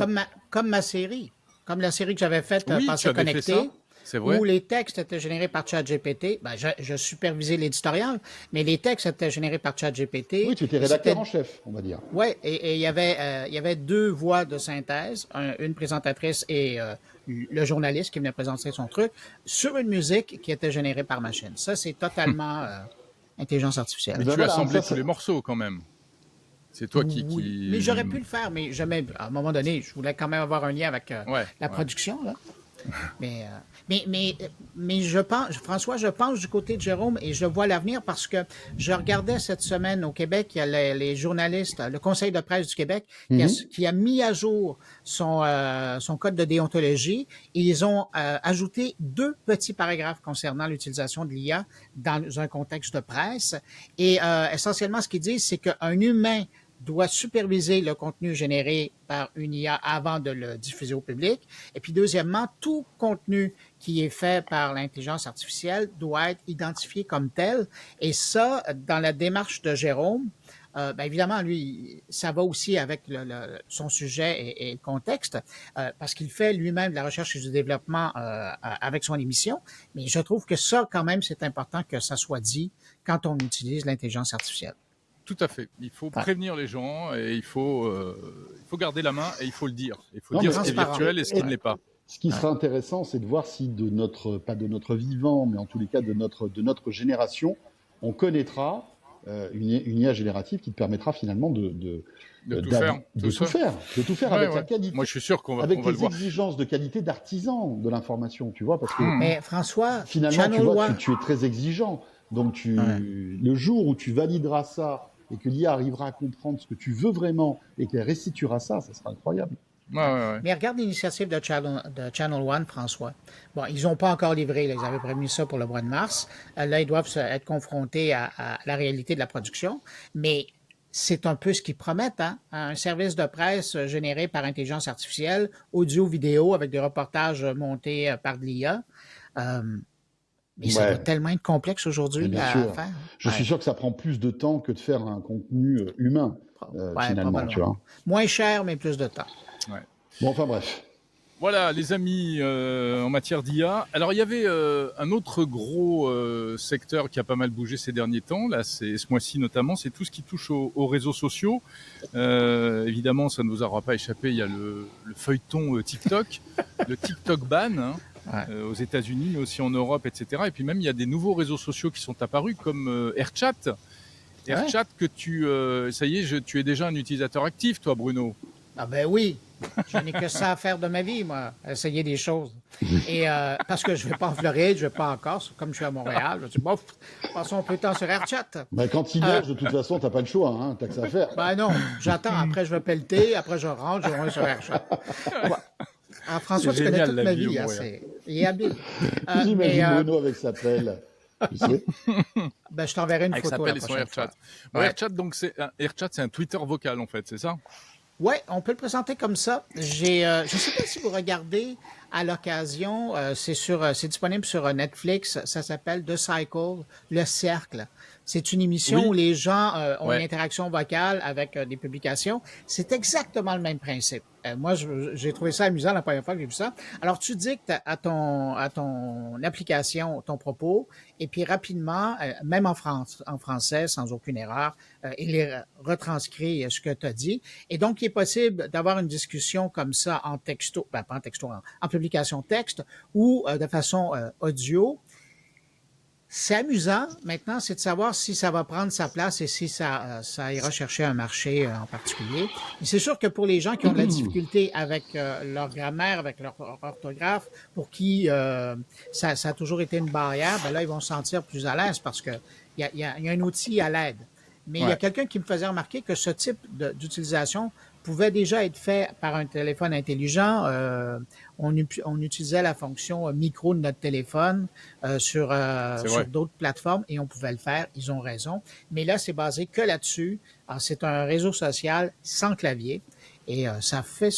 Comme ma série. Comme la série que j'avais faite, Pensée connectée. C'est vrai. Où les textes étaient générés par ChatGPT. Ben, je supervisais l'éditorial, mais les textes étaient générés par ChatGPT. Oui, tu étais rédacteur en chef, on va dire. Oui, et il y avait 2 voix de synthèse, une présentatrice et le journaliste qui venait présenter son truc, sur une musique qui était générée par machine. Ça, c'est totalement intelligence artificielle. Mais tu as assemblé tous les morceaux quand même. C'est toi qui... Mais j'aurais pu le faire, mais jamais. À un moment donné, je voulais quand même avoir un lien avec la production, là. Mais je pense, François, je pense du côté de Jérôme et je vois l'avenir parce que je regardais cette semaine au Québec, il y a les journalistes, le Conseil de presse du Québec qui a mis à jour son code de déontologie et ils ont ajouté 2 petits paragraphes concernant l'utilisation de l'IA dans un contexte de presse. Et essentiellement, ce qu'ils disent, c'est qu'un humain doit superviser le contenu généré par une IA avant de le diffuser au public. Et puis, deuxièmement, tout contenu qui est fait par l'intelligence artificielle doit être identifié comme tel. Et ça, dans la démarche de Jérôme, ben évidemment, lui, ça va aussi avec son sujet et le contexte, parce qu'il fait lui-même de la recherche et du développement avec son émission. Mais je trouve que ça, quand même, c'est important que ça soit dit quand on utilise l'intelligence artificielle. Tout à fait. Il faut prévenir les gens et il faut garder la main et il faut le dire. Il faut dire ce qui est virtuel et ce qui ne l'est pas. Ce qui sera intéressant, c'est de voir si pas de notre vivant, mais en tous les cas de notre génération, on connaîtra une IA générative qui te permettra finalement de tout faire avec la qualité. Moi, je suis sûr qu'on va avec le voir. Avec les exigences de qualité d'artisan de l'information, tu vois, parce que mais François, finalement, tu es très exigeant. Donc, le jour où tu valideras ça et que l'IA arrivera à comprendre ce que tu veux vraiment et qu'elle restituera ça sera incroyable. Mais regarde l'initiative de Channel One, François. Bon, ils n'ont pas encore livré, là, ils avaient prévenu ça pour le mois de mars. Là, ils doivent être confrontés à la réalité de la production. Mais c'est un peu ce qu'ils promettent, hein? Un service de presse généré par intelligence artificielle, audio, vidéo, avec des reportages montés par de l'IA. Mais ça doit tellement être complexe aujourd'hui à faire. Je suis sûr que ça prend plus de temps que de faire un contenu humain, finalement, tu vois. Moins cher, mais plus de temps. Ouais. Bon, enfin bref. Voilà, les amis, en matière d'IA. Alors, il y avait un autre gros secteur qui a pas mal bougé ces derniers temps. Là, c'est ce mois-ci notamment, c'est tout ce qui touche aux réseaux sociaux. Évidemment, ça ne vous aura pas échappé. Il y a le feuilleton TikTok, le TikTok ban. Hein. Aux États-Unis, mais aussi en Europe, etc. Et puis même, il y a des nouveaux réseaux sociaux qui sont apparus, comme AirChat. AirChat que ça y est, tu es déjà un utilisateur actif, toi, Bruno. Ah ben oui, je n'ai que ça à faire de ma vie, moi, essayer des choses. Et parce que je ne vais pas en Floride, je ne vais pas en Corse, comme je suis à Montréal. Je dis, bon, passons un peu de temps sur AirChat. Ben, quand il neige, de toute façon, tu n'as pas le choix, hein, tu as que ça à faire. Ben non, j'attends, après je vais pelleter, après je rentre, je rentre sur AirChat. Ouais. Ah, François, tu connais toute ma vie. Il est habile. J'imagine Bruno avec sa pelle. Tu sais? Ben, je t'enverrai une photo la prochaine fois. AirChat, donc AirChat, c'est un Twitter vocal, en fait, c'est ça? Oui, on peut le présenter comme ça. Je ne sais pas si vous regardez à l'occasion, c'est disponible sur Netflix, ça s'appelle The Cycle, Le Cercle. C'est une émission où les gens ont une interaction vocale avec des publications. C'est exactement le même principe. Moi, j'ai trouvé ça amusant la première fois que j'ai vu ça. Alors, tu dictes à ton application ton propos, et puis rapidement, même en français, sans aucune erreur, il retranscrit ce que tu as dit. Et donc, il est possible d'avoir une discussion comme ça en texto, pas en texto, en publication texte ou de façon audio. C'est amusant, maintenant, c'est de savoir si ça va prendre sa place et si ça ira chercher un marché en particulier. Mais c'est sûr que pour les gens qui ont de la difficulté avec leur grammaire, avec leur orthographe, pour qui ça a toujours été une barrière, ben là, ils vont se sentir plus à l'aise parce que il y a un outil à l'aide. Mais il y a quelqu'un qui me faisait remarquer que ce type d'utilisation pouvait déjà être fait par un téléphone intelligent. On utilisait la fonction micro de notre téléphone sur d'autres plateformes et on pouvait le faire. Ils ont raison. Mais là, c'est basé que là-dessus. Alors, c'est un réseau social sans clavier et ça fait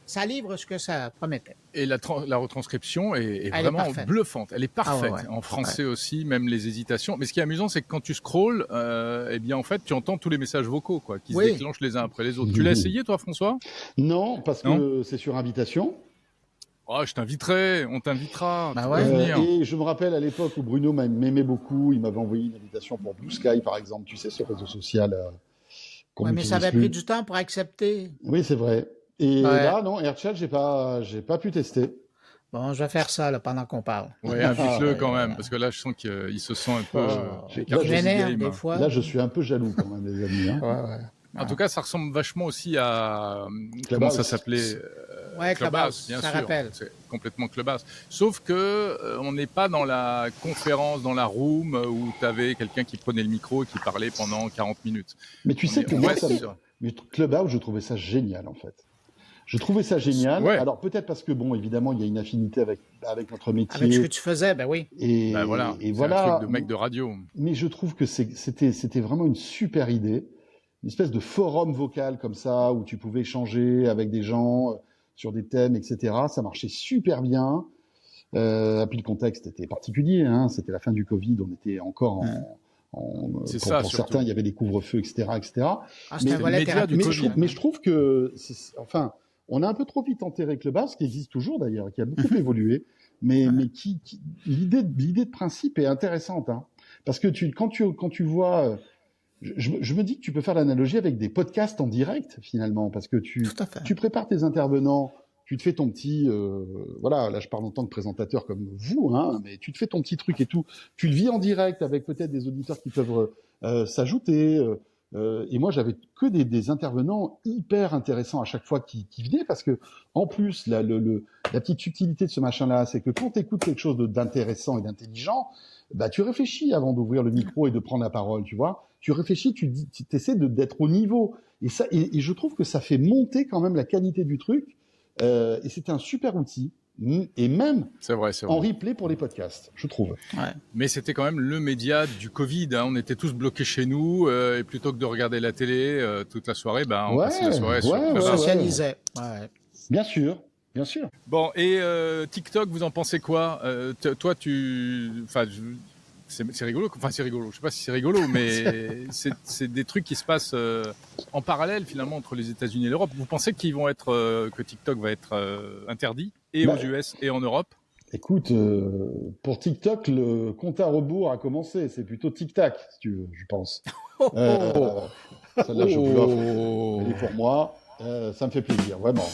ça livre ce que ça promettait. Et la retranscription est vraiment bluffante. Elle est parfaite. Ah ouais. En français aussi, même les hésitations. Mais ce qui est amusant, c'est que quand tu scrolles, eh bien, en fait, tu entends tous les messages vocaux, quoi, qui se déclenchent les uns après les autres. Tu l'as essayé, toi, François? Non, parce que c'est sur invitation. Oh, je t'inviterai, on t'invitera. Bah ouais. Et je me rappelle à l'époque où Bruno m'aimait beaucoup, il m'avait envoyé une invitation pour Blue Sky, par exemple, tu sais, ce réseau social. Mais ça avait pris du temps pour accepter. Oui, c'est vrai. Et là, non, AirChat, j'ai pas pu tester. Bon, je vais faire ça là, pendant qu'on parle. Oui, invite-le quand même, parce que là, je sens qu'il se sent un peu... des fois. Là, je suis un peu jaloux quand même, les amis. Hein. En tout cas, ça ressemble vachement aussi à... Comment ça s'appelait Clubhouse, bien ça sûr. rappelle. C'est complètement Clubhouse. Sauf que on n'est pas dans la conférence, dans la room, où tu avais quelqu'un qui prenait le micro et qui parlait pendant 40 minutes. Mais tu sais que moi, Clubhouse, je trouvais ça génial, en fait. Je trouvais ça génial. Ouais. Alors peut-être parce que bon, évidemment, il y a une affinité avec notre métier. Avec ce que tu faisais, ben oui. Et voilà. Et voilà. Un truc de mec de radio. Mais je trouve que c'était vraiment une super idée, une espèce de forum vocal comme ça où tu pouvais échanger avec des gens sur des thèmes, etc. Ça marchait super bien. Puis le contexte était particulier. Hein. C'était la fin du Covid. On était encore pour certains, il y avait des couvre-feux, etc., etc. Mais je trouve que, enfin. On a un peu trop vite enterré Clubhouse, qui existe toujours d'ailleurs, qui a beaucoup évolué, mais l'idée de principe est intéressante, hein, parce que quand tu vois, je me dis que tu peux faire l'analogie avec des podcasts en direct finalement, parce que tu prépares tes intervenants, tu te fais ton petit, voilà, là je parle en tant que présentateur comme vous, hein, mais tu te fais ton petit truc et tout, tu le vis en direct avec peut-être des auditeurs qui peuvent s'ajouter. Et moi, j'avais que des intervenants hyper intéressants à chaque fois qui venaient, parce que en plus, la petite subtilité de ce machin-là, c'est que quand tu écoutes quelque chose d'intéressant et d'intelligent, bah tu réfléchis avant d'ouvrir le micro et de prendre la parole, tu vois. Tu réfléchis, tu essaies d'être au niveau. Et ça, et je trouve que ça fait monter quand même la qualité du truc. Et c'était un super outil. Et même en replay pour les podcasts, je trouve. Ouais. Mais c'était quand même le média du Covid. Hein. On était tous bloqués chez nous et plutôt que de regarder la télé toute la soirée, on passait la soirée sur on socialisait. Ouais. Bien sûr, bien sûr. Bon, et TikTok, vous en pensez quoi? Toi, c'est rigolo. Enfin, c'est rigolo. Je sais pas si c'est rigolo, mais c'est des trucs qui se passent en parallèle finalement entre les États-Unis et l'Europe. Vous pensez que TikTok va être interdit et aux US et en Europe? Écoute, pour TikTok, le compte à rebours a commencé. C'est plutôt tic-tac, si tu veux, je pense. Celle-là, je vous l'offre. Elle est pour moi. Ça me fait plaisir, vraiment.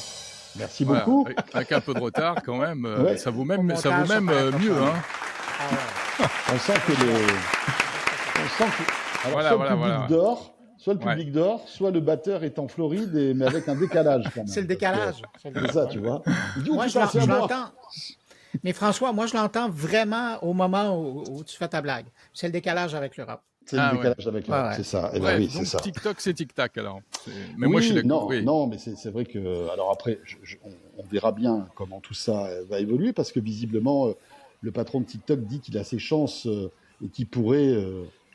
Merci beaucoup. Avec un peu de retard, quand même. Ouais. Ça vaut même mieux, hein. On sent que le public dort. Soit le public dort, soit le batteur est en Floride, mais avec un décalage. Quand même. C'est le décalage. C'est ça, tu vois. Moi, je l'entends. Mais François, moi, je l'entends vraiment au moment où tu fais ta blague. C'est le décalage avec l'Europe. C'est le décalage avec l'Europe, c'est ça. Et oui, c'est ça. TikTok, c'est tic-tac, alors. Mais moi, je suis d'accord. Non, mais c'est vrai que... Alors après, on verra bien comment tout ça va évoluer, parce que visiblement, le patron de TikTok dit qu'il a ses chances et qu'il pourrait...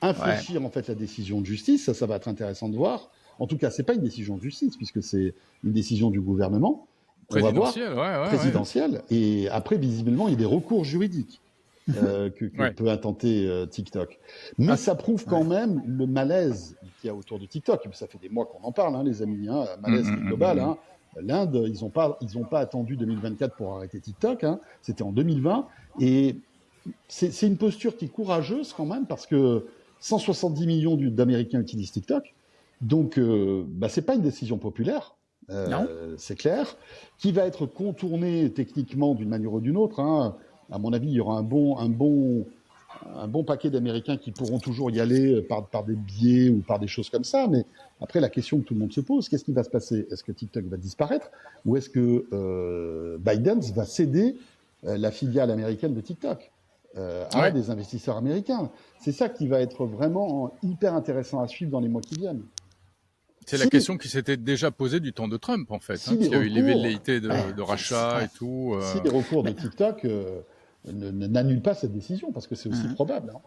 infléchir en fait la décision de justice, ça va être intéressant de voir. En tout cas, c'est pas une décision de justice puisque c'est une décision du gouvernement. Présidentielle. Et après, visiblement, il y a des recours juridiques que peut intenter TikTok. Mais ça prouve quand même le malaise qu'il y a autour de TikTok. Ça fait des mois qu'on en parle, hein, les amis. Hein, malaise global. Hein. L'Inde, ils ont pas attendu 2024 pour arrêter TikTok. Hein. C'était en 2020 et c'est une posture qui est courageuse quand même parce que 170 millions d'Américains utilisent TikTok, donc c'est pas une décision populaire, c'est clair, qui va être contournée techniquement d'une manière ou d'une autre. Hein. À mon avis, il y aura un bon paquet d'Américains qui pourront toujours y aller par des biais ou par des choses comme ça. Mais après, la question que tout le monde se pose, qu'est-ce qui va se passer? Est-ce que TikTok va disparaître ou est-ce que Biden va céder la filiale américaine de TikTok à des investisseurs américains? C'est ça qui va être vraiment hyper intéressant à suivre dans les mois qui viennent. C'est la question qui s'était déjà posée du temps de Trump, en fait. Si Il y a eu les recours, velléités de rachat et tout. si les recours de TikTok n'annulent pas cette décision, parce que c'est aussi probable. Hein.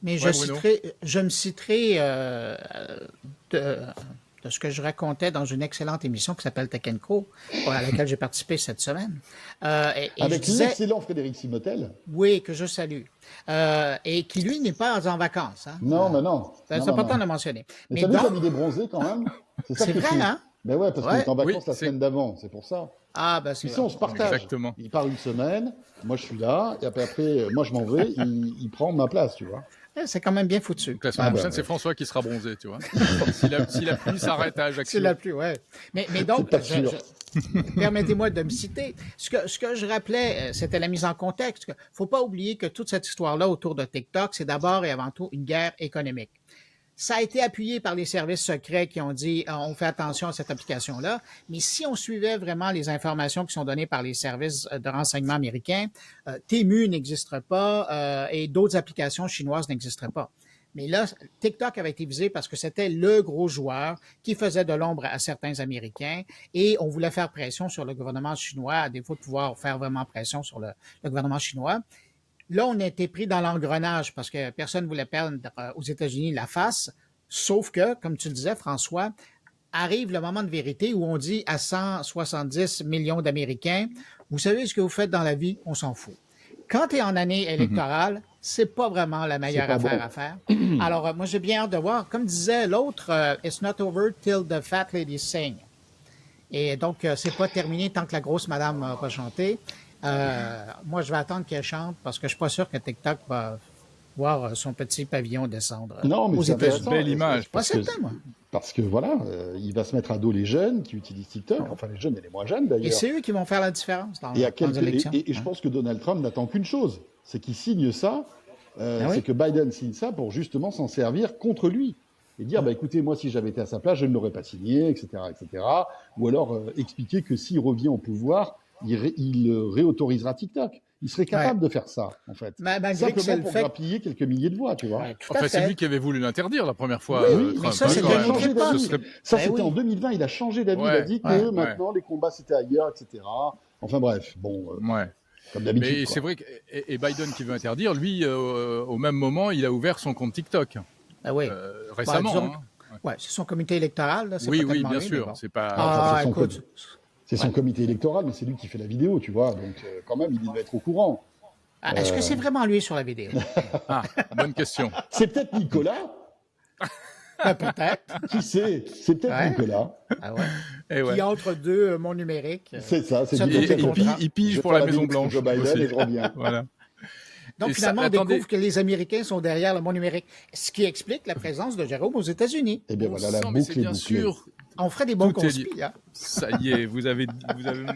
Mais je me citerai de ce que je racontais dans une excellente émission qui s'appelle Tech & Co, à laquelle j'ai participé cette semaine. Avec l'excellent Frédéric Simotel. Oui, que je salue. Et qui, lui, n'est pas en vacances. Hein. Non, mais non. C'est important de le mentionner. Mais t'as vu comme il est bronzé quand même? C'est vrai, hein? Ben ouais, parce qu'il est en vacances la semaine d'avant, c'est pour ça. Ah, ben c'est ça, on se partage. Exactement. Il part une semaine, moi je suis là, et après moi je m'en vais, il prend ma place, tu vois. C'est quand même bien foutu. Donc la semaine prochaine, c'est François qui sera bronzé, tu vois. si la pluie s'arrête à Ajaccio. Si la pluie, ouais. Mais donc, permettez-moi de me citer. Ce que je rappelais, c'était la mise en contexte. Il ne faut pas oublier que toute cette histoire-là autour de TikTok, c'est d'abord et avant tout une guerre économique. Ça a été appuyé par les services secrets qui ont dit on fait attention à cette application-là. Mais si on suivait vraiment les informations qui sont données par les services de renseignement américains, Temu n'existerait pas et d'autres applications chinoises n'existeraient pas. Mais là, TikTok avait été visé parce que c'était le gros joueur qui faisait de l'ombre à certains Américains et on voulait faire pression sur le gouvernement chinois, à défaut de pouvoir faire vraiment pression sur le gouvernement chinois. Là, on a été pris dans l'engrenage parce que personne ne voulait perdre aux États-Unis la face, sauf que, comme tu le disais, François, arrive le moment de vérité où on dit à 170 millions d'Américains, vous savez ce que vous faites dans la vie, on s'en fout. Quand tu es en année électorale, c'est pas vraiment la meilleure affaire à faire. Alors, moi, j'ai bien hâte de voir. Comme disait l'autre, it's not over till the fat lady sing. Et donc, c'est pas terminé tant que la grosse madame n'a pas chanté. Moi, je vais attendre qu'elle chante parce que je suis pas sûr que TikTok va voir son petit pavillon descendre. Non, mais c'est une belle image. Parce que voilà, il va se mettre à dos les jeunes qui utilisent TikTok, enfin les jeunes et les moins jeunes d'ailleurs. Et c'est eux qui vont faire la différence dans les élections. Et je pense que Donald Trump n'attend qu'une chose, c'est qu'il signe ça, c'est que Biden signe ça pour justement s'en servir contre lui. Et dire, écoutez, moi, si j'avais été à sa place, je ne l'aurais pas signé, etc., etc. Ou alors expliquer que s'il revient au pouvoir, il réautorisera TikTok. Il serait capable de faire ça, en fait. Simplement pour grappiller quelques milliers de voix, tu vois. Enfin, c'est lui qui avait voulu l'interdire la première fois. Oui, Trump. ça, c'était en 2020. Il a changé d'avis. Il a dit que maintenant, les combats, c'était ailleurs, etc. Enfin bref, bon... Comme d'habitude. Mais c'est vrai que et Biden qui veut interdire, lui, au même moment, il a ouvert son compte TikTok. Récemment. C'est son comité électoral. Là, oui, bien sûr. Bon. C'est pas. C'est son comité électoral, mais c'est lui qui fait la vidéo, tu vois. Donc, quand même, il devait être au courant. Est-ce que c'est vraiment lui sur la vidéo? Bonne question. C'est peut-être Nicolas. Peut-être. Qui sait? C'est peut-être Nicolas. Qui entre deux mots numériques. C'est ça. C'est il pige pour la Maison-Blanche. Joe Biden et je reviens. Voilà. Donc, finalement, on découvre que les Américains sont derrière le mot numérique, ce qui explique la présence de Jérôme aux États-Unis. Eh bien, voilà, la boucle est bouclée. On ferait des bons conspires. Ça y est, vous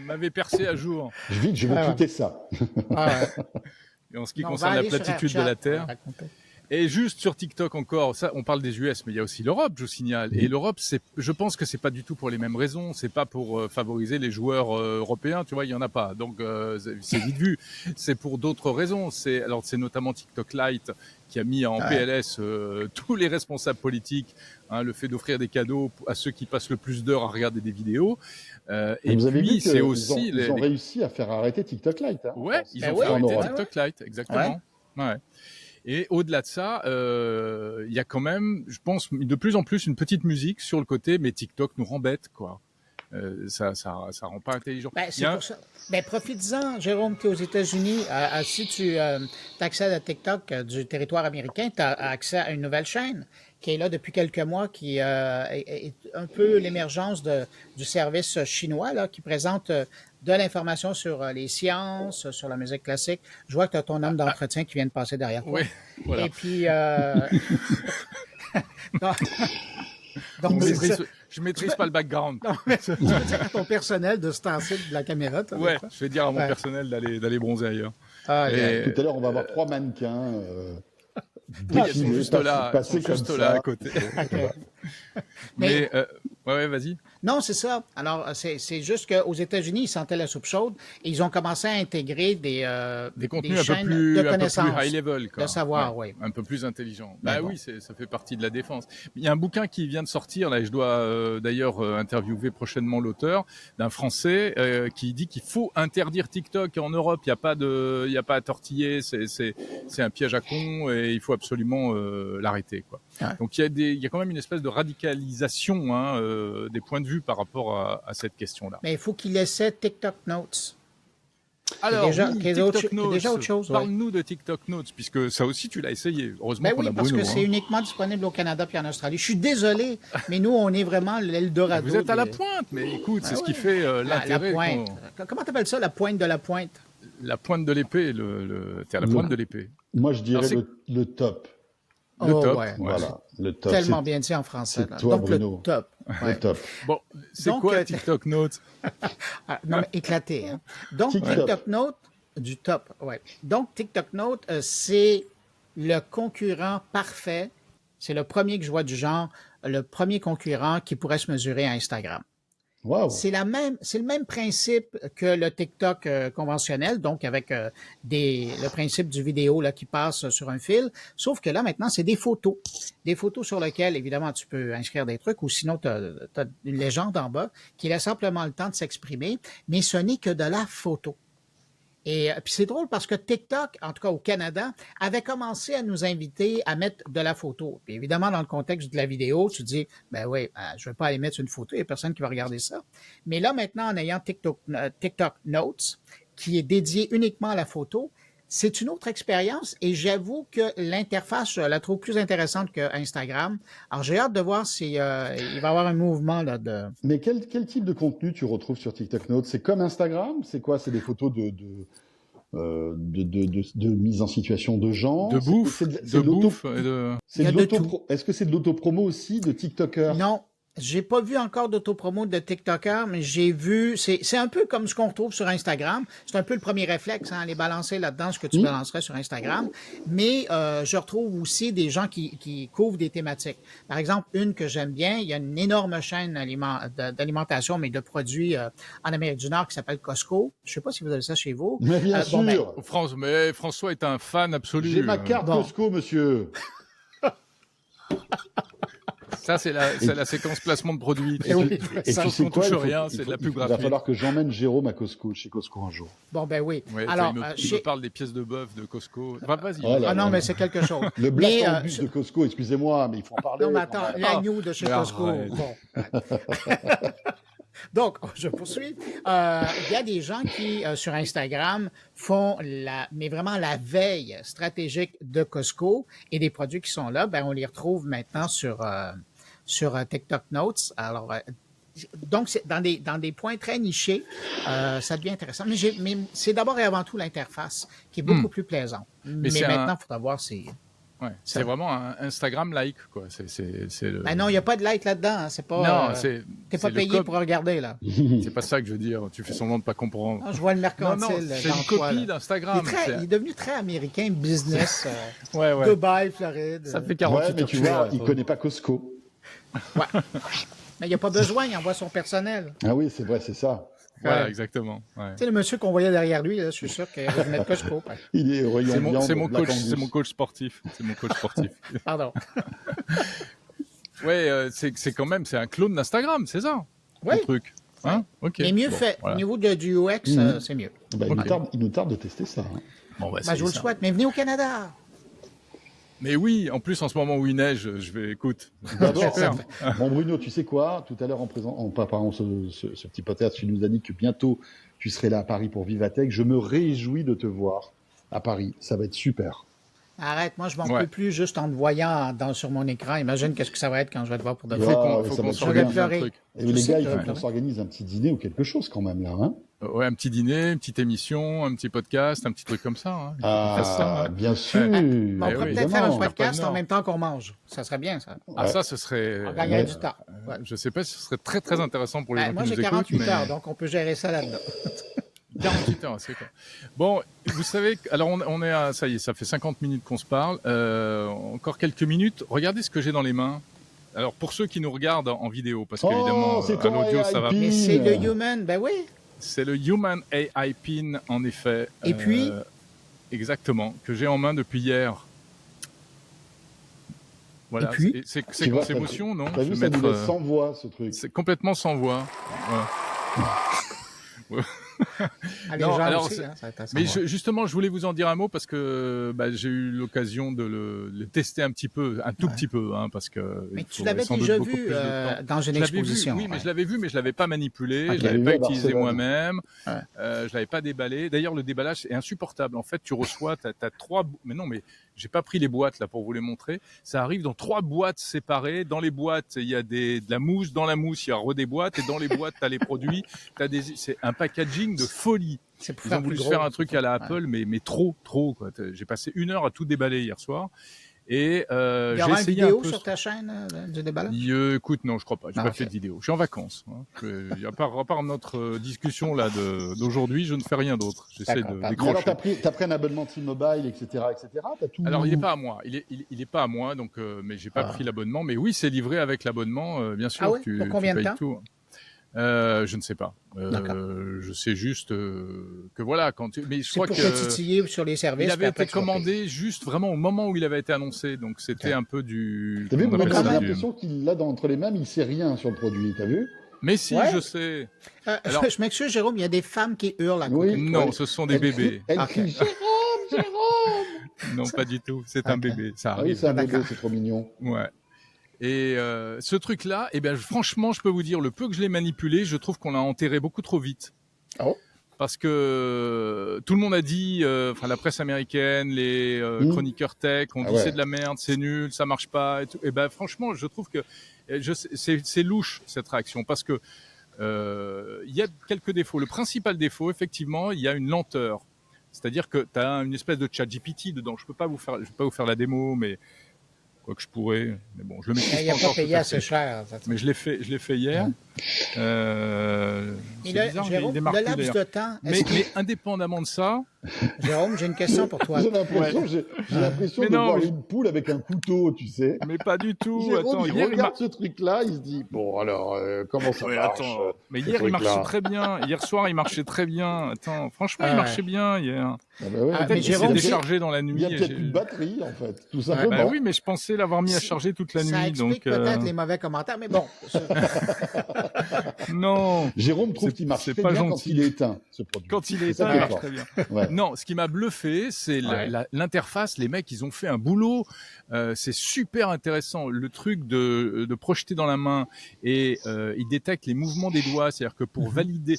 m'avez percé à jour. Vite, je vais tweeter ça. Et en ce qui concerne la platitude de la Terre... Et juste sur TikTok encore, ça, on parle des US, mais il y a aussi l'Europe, je vous signale. Et l'Europe, je pense que c'est pas du tout pour les mêmes raisons. C'est pas pour favoriser les joueurs européens, tu vois, il y en a pas. Donc c'est vite vu. C'est pour d'autres raisons. C'est notamment TikTok Lite qui a mis en PLS tous les responsables politiques, le fait d'offrir des cadeaux à ceux qui passent le plus d'heures à regarder des vidéos. Et vous avez vu c'est aussi ils ont réussi à faire arrêter TikTok Lite. Hein, ils ont fait arrêter TikTok Lite, exactement. Ouais. Et au-delà de ça, il y a quand même, je pense, de plus en plus une petite musique sur le côté, mais TikTok nous rend bêtes, quoi. Ça rend pas intelligent. C'est pour ça. Profites-en, Jérôme, tu es aux États-Unis. Si tu accèdes à TikTok du territoire américain, tu as accès à une nouvelle chaîne qui est là depuis quelques mois, qui est un peu l'émergence du service chinois, là, qui présente de l'information sur les sciences, sur la musique classique. Je vois que tu as ton homme d'entretien qui vient de passer derrière toi. Oui, voilà. Et puis... Donc, je maîtrise pas le background. Non, mais tu veux dire à ton personnel de se tasser de la caméra. Je vais dire à mon personnel d'aller bronzer ailleurs. Tout à l'heure, on va avoir 3 mannequins juste là à côté. Okay. Mais vas-y. Non, c'est ça. Alors, c'est juste qu'aux États-Unis, ils sentaient la soupe chaude et ils ont commencé à intégrer des contenus chaînes un de peu connaissances, plus high level, quoi. de savoir, oui. Un peu plus intelligent. Mais Bah bon. oui, ça fait partie de la défense. Il y a un bouquin qui vient de sortir, là, et je dois d'ailleurs interviewer prochainement l'auteur, d'un Français qui dit qu'il faut interdire TikTok en Europe. Il y a pas à tortiller, c'est un piège à con et il faut absolument l'arrêter, quoi. Ouais. Donc il y a quand même une espèce de radicalisation des points de vue par rapport à cette question-là. Mais il faut qu'il essaie TikTok Notes. Alors, qui est déjà autre chose. Parle-nous de TikTok Notes, puisque ça aussi, tu l'as essayé. Heureusement qu'on a parce Bruno. que c'est uniquement disponible au Canada puis en Australie. Je suis désolé, mais nous, on est vraiment l'Eldorado. Vous êtes à la pointe, mais écoute, c'est ce qui fait l'intérêt. La pointe. Comment t'appelles ça, la pointe de la pointe? La pointe de l'épée. T'es à la pointe de l'épée. Moi, je dirais le top. Le top. Ouais. Voilà, le top. Tellement bien dit en français. C'est toi, donc, Bruno. le top. Ouais. Le top. Bon, c'est Donc, quoi TikTok Notes? Non, mais éclaté. Hein? Donc, TikTok Note, du top, ouais. Donc, TikTok Note, c'est le concurrent parfait. C'est le premier que je vois du genre, le premier concurrent qui pourrait se mesurer à Instagram. Wow. C'est le même principe que le TikTok conventionnel, donc avec le principe du vidéo là, qui passe sur un fil, sauf que là, maintenant, c'est des photos. Des photos sur lesquelles, évidemment, tu peux inscrire des trucs, ou sinon, tu as une légende en bas qui laisse simplement le temps de s'exprimer, mais ce n'est que de la photo. Et puis c'est drôle parce que TikTok, en tout cas au Canada, avait commencé à nous inviter à mettre de la photo. Puis évidemment, dans le contexte de la vidéo, tu te dis, ben oui, je vais pas aller mettre une photo, il n'y a personne qui va regarder ça. Mais là, maintenant, en ayant TikTok Notes, qui est dédié uniquement à la photo, c'est une autre expérience et j'avoue que l'interface, je la trouve plus intéressante que Instagram. Alors, j'ai hâte de voir s'il il va y avoir un mouvement là de... Mais quel type de contenu tu retrouves sur TikTok Notes? C'est comme Instagram? C'est quoi? C'est des photos de mise en situation de gens? De bouffe? Est-ce que c'est de l'autopromo aussi de TikTokers? Non. J'ai pas vu encore d'autopromo de TikToker, mais j'ai vu, c'est un peu comme ce qu'on retrouve sur Instagram. C'est un peu le premier réflexe, aller balancer là-dedans ce que tu balancerais sur Instagram. Mais je retrouve aussi des gens qui couvrent des thématiques. Par exemple, une que j'aime bien, il y a une énorme chaîne d'alimentation, mais de produits en Amérique du Nord qui s'appelle Costco. Je sais pas si vous avez ça chez vous. Mais bien sûr. Mais François est un fan absolu. J'ai ma carte Costco, monsieur. Ça, c'est la séquence placement de produits. Et ça, tu sais quoi, c'est de la pub gratuite. Il va falloir que j'emmène Jérôme chez Costco un jour. Bon, ben oui. Ouais, alors, il me parle des pièces de bœuf de Costco. Enfin, vas-y. Non, mais c'est quelque chose. Le Black Angus de Costco, excusez-moi, mais il faut en parler. Non, mais attends, l'agneau de chez Costco. Bon. Donc, je poursuis. Il y a des gens qui, sur Instagram, font mais vraiment la veille stratégique de Costco et des produits qui sont là, ben, on les retrouve maintenant sur TikTok Notes. Alors, donc, c'est dans des points très nichés, ça devient intéressant. Mais c'est d'abord et avant tout l'interface qui est beaucoup plus plaisante. Mais maintenant, il faudra voir si... Ouais, c'est vraiment un Instagram-like, quoi. Ben non, il n'y a pas de like là-dedans. Hein. C'est pas. Non, t'es pas payé pour regarder, là. C'est pas ça que je veux dire. Tu fais semblant de pas comprendre. Non, je vois le mercantile. C'est une copie d'Instagram. Il est devenu très américain, business. Ouais. Dubaï, Floride. Ça fait 48 mais tu vois, il connaît pas Costco. Ouais. Mais il n'y a pas besoin, il envoie son personnel. Ah oui, c'est vrai, c'est ça. Voilà, exactement. Ouais. Tu sais, le monsieur qu'on voyait derrière lui, là, je suis sûr qu'il venait de Costco. Il est rayon viande. C'est mon coach sportif. C'est mon coach sportif. Pardon. Ouais, c'est quand même, c'est un clone d'Instagram, c'est ça? Oui. Le truc. Hein? Okay. Mais mieux fait. Voilà. Au niveau du UX, c'est mieux. Bah, il nous tarde de tester ça. Hein. Bon, je vous le souhaite, mais venez au Canada. Mais oui, en plus, en ce moment où il neige, je vais, écoute. Bon, Bruno, tu sais quoi? Tout à l'heure, en préparant ce petit podcast, tu nous as dit que bientôt, tu serais là à Paris pour Vivatech. Je me réjouis de te voir à Paris. Ça va être super. Arrête, moi, je m'en peux plus juste en te voyant sur mon écran. Imagine qu'est-ce que ça va être quand je vais te voir pour de vrai. Faut qu'on s'organise un truc. Et les gars, il faut qu'on s'organise un petit dîner ou quelque chose quand même, là, hein? Ouais, un petit dîner, une petite émission, un petit podcast, un petit truc comme ça. Hein. Ah, bien sûr. On pourrait peut-être faire un podcast en même temps qu'on mange. Ça serait bien, ça. Ah, ça, ce serait... On gagnerait du temps. Je sais pas si ce serait très, très intéressant pour les gens qui nous écoutent. Moi, j'ai 48 heures, donc on peut gérer ça là-dedans. 48 heures, c'est quoi. Bon, vous savez, alors on est à... Ça y est, ça fait 50 minutes qu'on se parle. Encore quelques minutes. Regardez ce que j'ai dans les mains. Alors, pour ceux qui nous regardent en vidéo, parce qu'évidemment, c'est à ton l'audio, AI ça va. pin. Mais c'est le Human, ben oui. C'est le Human AI Pin, en effet. Et puis? Exactement, que j'ai en main depuis hier. Voilà, Et puis? c'est Tu vois, grosse émotion, non? T'as Je vu, vais ça nous mettre, laisse sans voix, ce truc. c'est complètement sans voix. Ouais. Ah, les Non, gens alors, aussi, hein, ça va être à Mais savoir. justement, je voulais vous en dire un mot parce que j'ai eu l'occasion de le tester un petit peu, un tout petit peu, hein, parce que Mais il tu faudrait l'avais sans doute déjà beaucoup vu plus de temps. dans une Je l'avais vu, exposition. oui, mais ouais. je l'avais vu, mais je l'avais pas manipulé, Ok. je l'avais Je pas l'avais vu à utilisé Barcelone. moi-même, Ouais. je l'avais pas déballé. D'ailleurs, le déballage est insupportable. En fait, tu reçois, t'as trois, mais non, mais j'ai pas pris les boîtes là pour vous les montrer. Ça arrive dans 3 boîtes séparées. Dans les boîtes, il y a de la mousse. Dans la mousse, il y a des boîtes. Et dans les boîtes, t'as les produits. C'est un packaging de folie. C'est pour Ils faire ont voulu plus se faire gros, un truc c'est à la ça. Apple, mais trop, quoi. J'ai passé 1 heure à tout déballer hier soir. Et Il y j'ai aura une essayé un vidéo peu. sur ta chaîne du déballage? Écoute, non, je crois pas. J'ai Ah, pas ok. fait de vidéo. Je suis en vacances. Hein. À part notre discussion là d'aujourd'hui, je ne fais rien d'autre. J'essaie D'accord, de pardon. Mais alors, décrocher. t'as pris un abonnement T-Mobile, etc., etc. T'as tout. Alors, il n'est pas à moi. Il est pas à moi, donc, mais j'ai pas Ah. pris l'abonnement. Mais oui, c'est livré avec l'abonnement, bien sûr. Ah oui? Tu Pour combien de payes temps? tout. Je ne sais pas. D'accord. Je sais juste que voilà. Mais je C'est crois pour que te titiller sur les services. il puis avait après, été tu vas payer. commandé juste vraiment au moment où il avait été annoncé. Donc, c'était un peu du. T'as vu, Comment on mais appelle j'ai quand ça, même. l'impression qu'il l'a entre les mains, mais il sait rien sur le produit. T'as vu? Mais si, Ouais. je sais. Euh, Alors- je m'excuse, Jérôme, il y a des femmes qui hurlent à côté. Oui. Non, Ouais. ce sont des bébés. Elle Ok. crie Jérôme. Non, pas du tout. C'est un Ok. bébé. Ça Ah oui, arrive. c'est un bébé, D'accord. c'est trop mignon. Ouais. Et ce truc-là, franchement, je peux vous dire, le peu que je l'ai manipulé, je trouve qu'on l'a enterré beaucoup trop vite. Oh. Parce que tout le monde a dit, la presse américaine, les chroniqueurs tech, ont Ah dit ouais. c'est de la merde, c'est nul, ça marche pas. Et tout. Franchement, je trouve que c'est louche cette réaction parce que il y a quelques défauts. Le principal défaut, effectivement, il y a une lenteur. C'est-à-dire que tu as une espèce de chat GPT dedans. Je peux pas vous faire la démo, mais quoi que je pourrais. Mais bon, je le maîtrise Il pas n'a pas encore. payé tout à assez fait. cher. Mais je l'ai fait hier. Mais C'est là, bizarre, Jérôme, il démarre le plus, laps d'ailleurs. de temps. Mais indépendamment de ça, Jérôme, j'ai une question pour toi. J'ai l'impression Mais de non, voir mais- une poule avec un couteau, tu sais. mais pas du tout. Jérôme, Attends, il hier, regarde ce truc-là, il se dit bon alors comment ça Ouais, marche attends. Mais ce hier, il marchait truc-là. très bien. Hier soir, il marchait très bien. Attends, franchement, il Ouais. marchait bien hier. Ah bah ouais. Ah, Peut-être mais qu'il s'est Jérôme, déchargé dans la Il nuit. y a et peut-être j'ai- une batterie en fait, tout simplement. Bah oui, mais je pensais l'avoir mis à charger toute la Ça nuit. explique Donc, peut-être les mauvais commentaires, mais bon. non. Jérôme trouve C'est- qu'il marche c'est très pas bien quand gentil. il est éteint, ce produit. Quand il est C'est ça éteint, qui il est marche fort. très bien. Ouais. Non, ce qui m'a bluffé, c'est Ouais. l'interface. Les mecs, ils ont fait un boulot. C'est super intéressant. Le truc de projeter dans la main et il détecte les mouvements des doigts. C'est-à-dire que pour valider,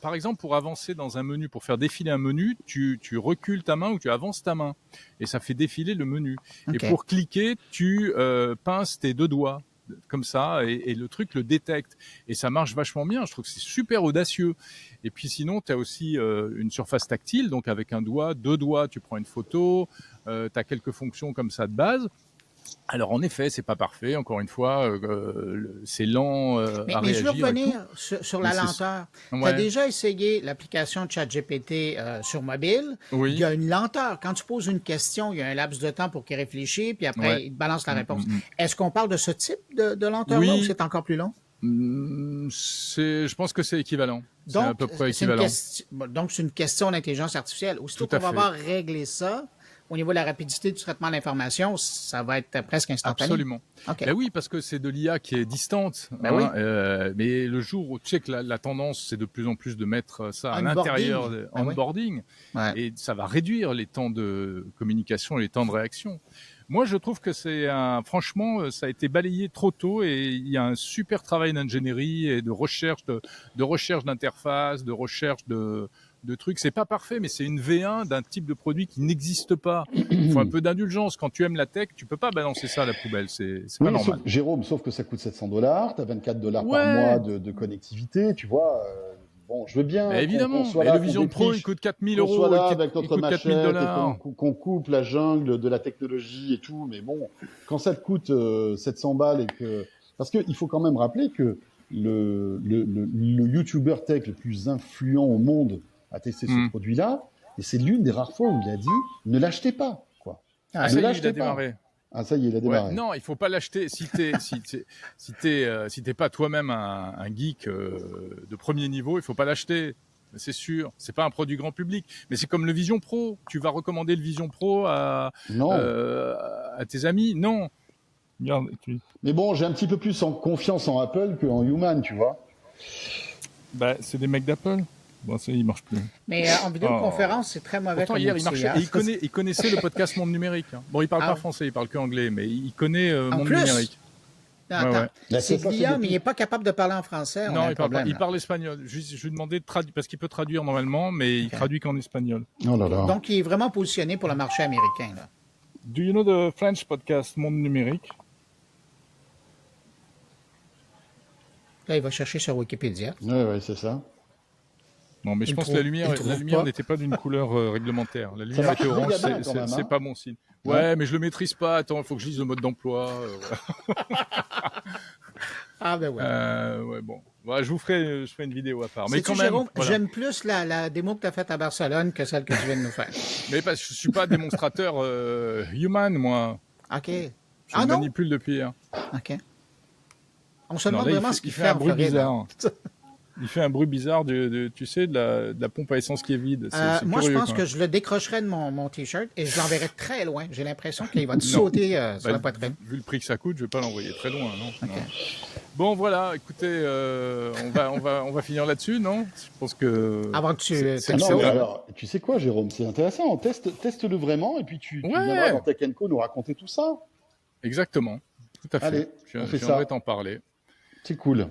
par exemple, pour avancer dans un menu, pour faire défiler un menu, tu recules ta main ou tu avances ta main et ça fait défiler le menu. Ok. Et pour cliquer, tu pinces tes 2 doigts comme ça et le truc le détecte et ça marche vachement bien. Je trouve que c'est super audacieux. Et puis sinon, tu as aussi une surface tactile, donc avec un doigt, 2 doigts, tu prends une photo, tu as quelques fonctions comme ça de base. Alors en effet, c'est pas parfait, encore une fois, c'est lent à Mais je veux réagir et tout. revenir sur la Mais c'est- lenteur. Tu as Ouais. déjà essayé l'application ChatGPT sur mobile. Il Oui. y a une lenteur. Quand tu poses une question, il y a un laps de temps pour qu'il réfléchisse, puis après, Ouais. il te balance la réponse. Mm. Est-ce qu'on parle de ce type de lenteur-là Oui. ou c'est encore plus long? Je pense que c'est équivalent. C'est à peu près c'est une équivalent. donc, c'est une question d'intelligence artificielle. Aussitôt Tout à qu'on va fait. avoir réglé ça, au niveau de la rapidité du traitement de l'information, ça va être presque instantané. Absolument. OK. Ben oui, parce que c'est de l'IA qui est distante. Ben oui. Mais le jour où tu sais que la tendance, c'est de plus en plus de mettre ça à Onboarding. l'intérieur, Ben oui. onboarding, Ouais. et ça va réduire les temps de communication et les temps de réaction. Moi, je trouve que franchement, ça a été balayé trop tôt et il y a un super travail d'ingénierie et de recherche d'interface, de recherche de trucs. C'est pas parfait, mais c'est une V1 d'un type de produit qui n'existe pas. Il faut un peu d'indulgence. Quand tu aimes la tech, tu peux pas balancer ça à la poubelle. C'est pas Oui, normal. Jérôme, sauf que ça coûte $700, t'as $24 par Ouais. mois de connectivité, tu vois. Bon, je veux bien Mais évidemment. qu'on soit Et là, le qu'on Vision Pro, défriche, il coûte 4 000 qu'on euros. soit là il avec coûte notre 4 000 machette et $. qu'on coupe la jungle de la technologie et tout, mais bon, quand ça te coûte 700 balles et que... Parce qu'il faut quand même rappeler que le YouTuber tech le plus influent au monde a testé ce produit-là, et c'est l'une des rares fois où il a dit « ne l'achetez pas ». Quoi. Ah, Ça y est, il a l'achetez pas. démarré. Ah, ça y est, il a démarré. Ouais, non, il faut pas l'acheter. Si t'es pas toi-même un geek de premier niveau, il faut pas l'acheter. C'est sûr. C'est pas un produit grand public. Mais c'est comme le Vision Pro. Tu vas recommander le Vision Pro à tes amis? Non. Regarde, Mais bon, j'ai un petit peu plus confiance en Apple qu'en Human, tu vois. Bah, c'est des mecs d'Apple. Bon, ça, il marche plus. Mais en vidéoconférence, c'est très mauvais. Pourtant, hier, il marchait. Et il connaissait le podcast Monde Numérique. Bon, il parle pas français, il parle que anglais, mais il connaît Monde Numérique. Non, attends. Ouais. C'est Guillaume, mais il n'est pas capable de parler en français. Non, il parle espagnol. Je lui ai demandé de traduire, parce qu'il peut traduire normalement, mais il traduit qu'en espagnol. Oh là là. Donc, il est vraiment positionné pour le marché américain. Là. Do you know the French podcast Monde Numérique? Là, il va chercher sur Wikipédia. Ouais, c'est ça. Non, mais je pense que la lumière n'était pas d'une couleur réglementaire. La lumière était orange, c'est pas mon signe. Ouais, mais je le maîtrise pas. Attends, il faut que je lise le mode d'emploi. Ah ben ouais. Ouais, bon. Ouais, je ferai une vidéo à part. Mais quand même, même, Jérôme, j'aime plus la démo que tu as faite à Barcelone que celle que tu viens de nous faire. Mais parce que je suis pas démonstrateur Human, moi. OK. Je le manipule depuis hier. OK. On se demande vraiment ce qu'il fait un bruit bizarre. Il fait un bruit bizarre, tu sais, de la pompe à essence qui est vide. C'est moi, curieux, je pense que je le décrocherai de mon T-shirt et je l'enverrai très loin. J'ai l'impression qu'il va te sauter sur la poitrine. Vu le prix que ça coûte, je vais pas l'envoyer très loin, non, okay. Non. Bon, voilà, écoutez, on va finir là-dessus, non? Je pense que... Avant que tu... alors, tu sais quoi, Jérôme? C'est intéressant. Teste-le vraiment et puis tu viendras dans Tech & Co nous raconter tout ça. Exactement. Tout à fait. Allez, je viendrai t'en parler. C'est cool.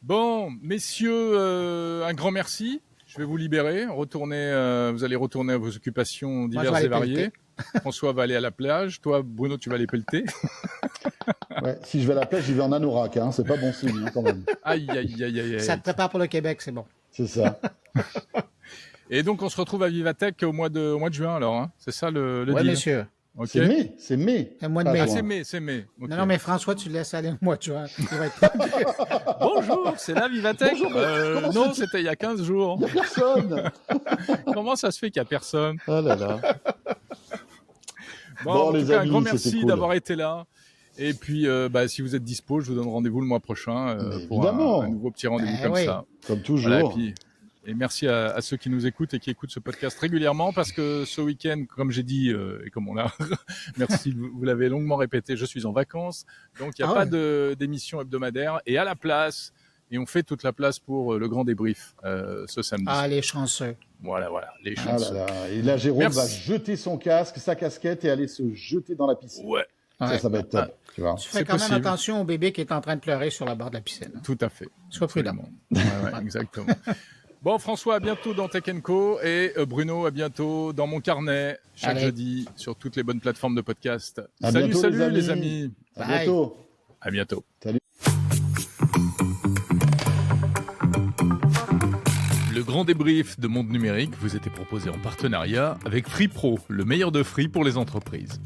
Bon, messieurs, un grand merci. Je vais vous libérer. Vous allez retourner à vos occupations diverses et variées. François va aller à la plage. Toi, Bruno, tu vas aller pelleter. Ouais, si je vais à la plage, j'y vais en anorak. Hein. C'est pas bon signe, hein, quand même. Aïe, aïe, aïe, aïe. Ça te prépare pour le Québec, c'est bon. C'est ça. Et donc, on se retrouve à Vivatech au mois de juin, alors. Hein. C'est ça le deal? Oui, monsieur. Okay. C'est mai. Le mois de mai. C'est mai. Okay. Non, mais François, tu le laisses aller le mois de juin. Il va être... Bonjour, c'est la Vivatech. Bonjour, non, c'était il y a 15 jours. Il n'y a personne. Comment ça se fait qu'il n'y a personne? Oh là là. Bon, en tout cas, un grand merci d'avoir été là. Et puis, si vous êtes dispo, je vous donne rendez-vous le mois prochain pour un nouveau petit rendez-vous comme ça. Comme toujours. Voilà, et merci à ceux qui nous écoutent et qui écoutent ce podcast régulièrement parce que ce week-end, comme j'ai dit et comme on l'a, merci, vous l'avez longuement répété, je suis en vacances, donc il n'y a pas d'émission hebdomadaire et à la place, et on fait toute la place pour le grand débrief ce samedi. Ah, les chanceux. Voilà, les chanceux. Et là, Jérôme va jeter son casque, sa casquette et aller se jeter dans la piscine. Ouais. Ça va être top. Tu vois. Tu fais quand même attention au bébé qui est en train de pleurer sur la barre de la piscine. Tout à fait. Sois prudent. Ouais, exactement. Bon, François, à bientôt dans Tech & Co. Et Bruno, à bientôt dans mon carnet, chaque jeudi, sur toutes les bonnes plateformes de podcast. Salut les amis. À bientôt. À bientôt. Salut. Le grand débrief de Monde Numérique vous était proposé en partenariat avec Free Pro, le meilleur de Free pour les entreprises.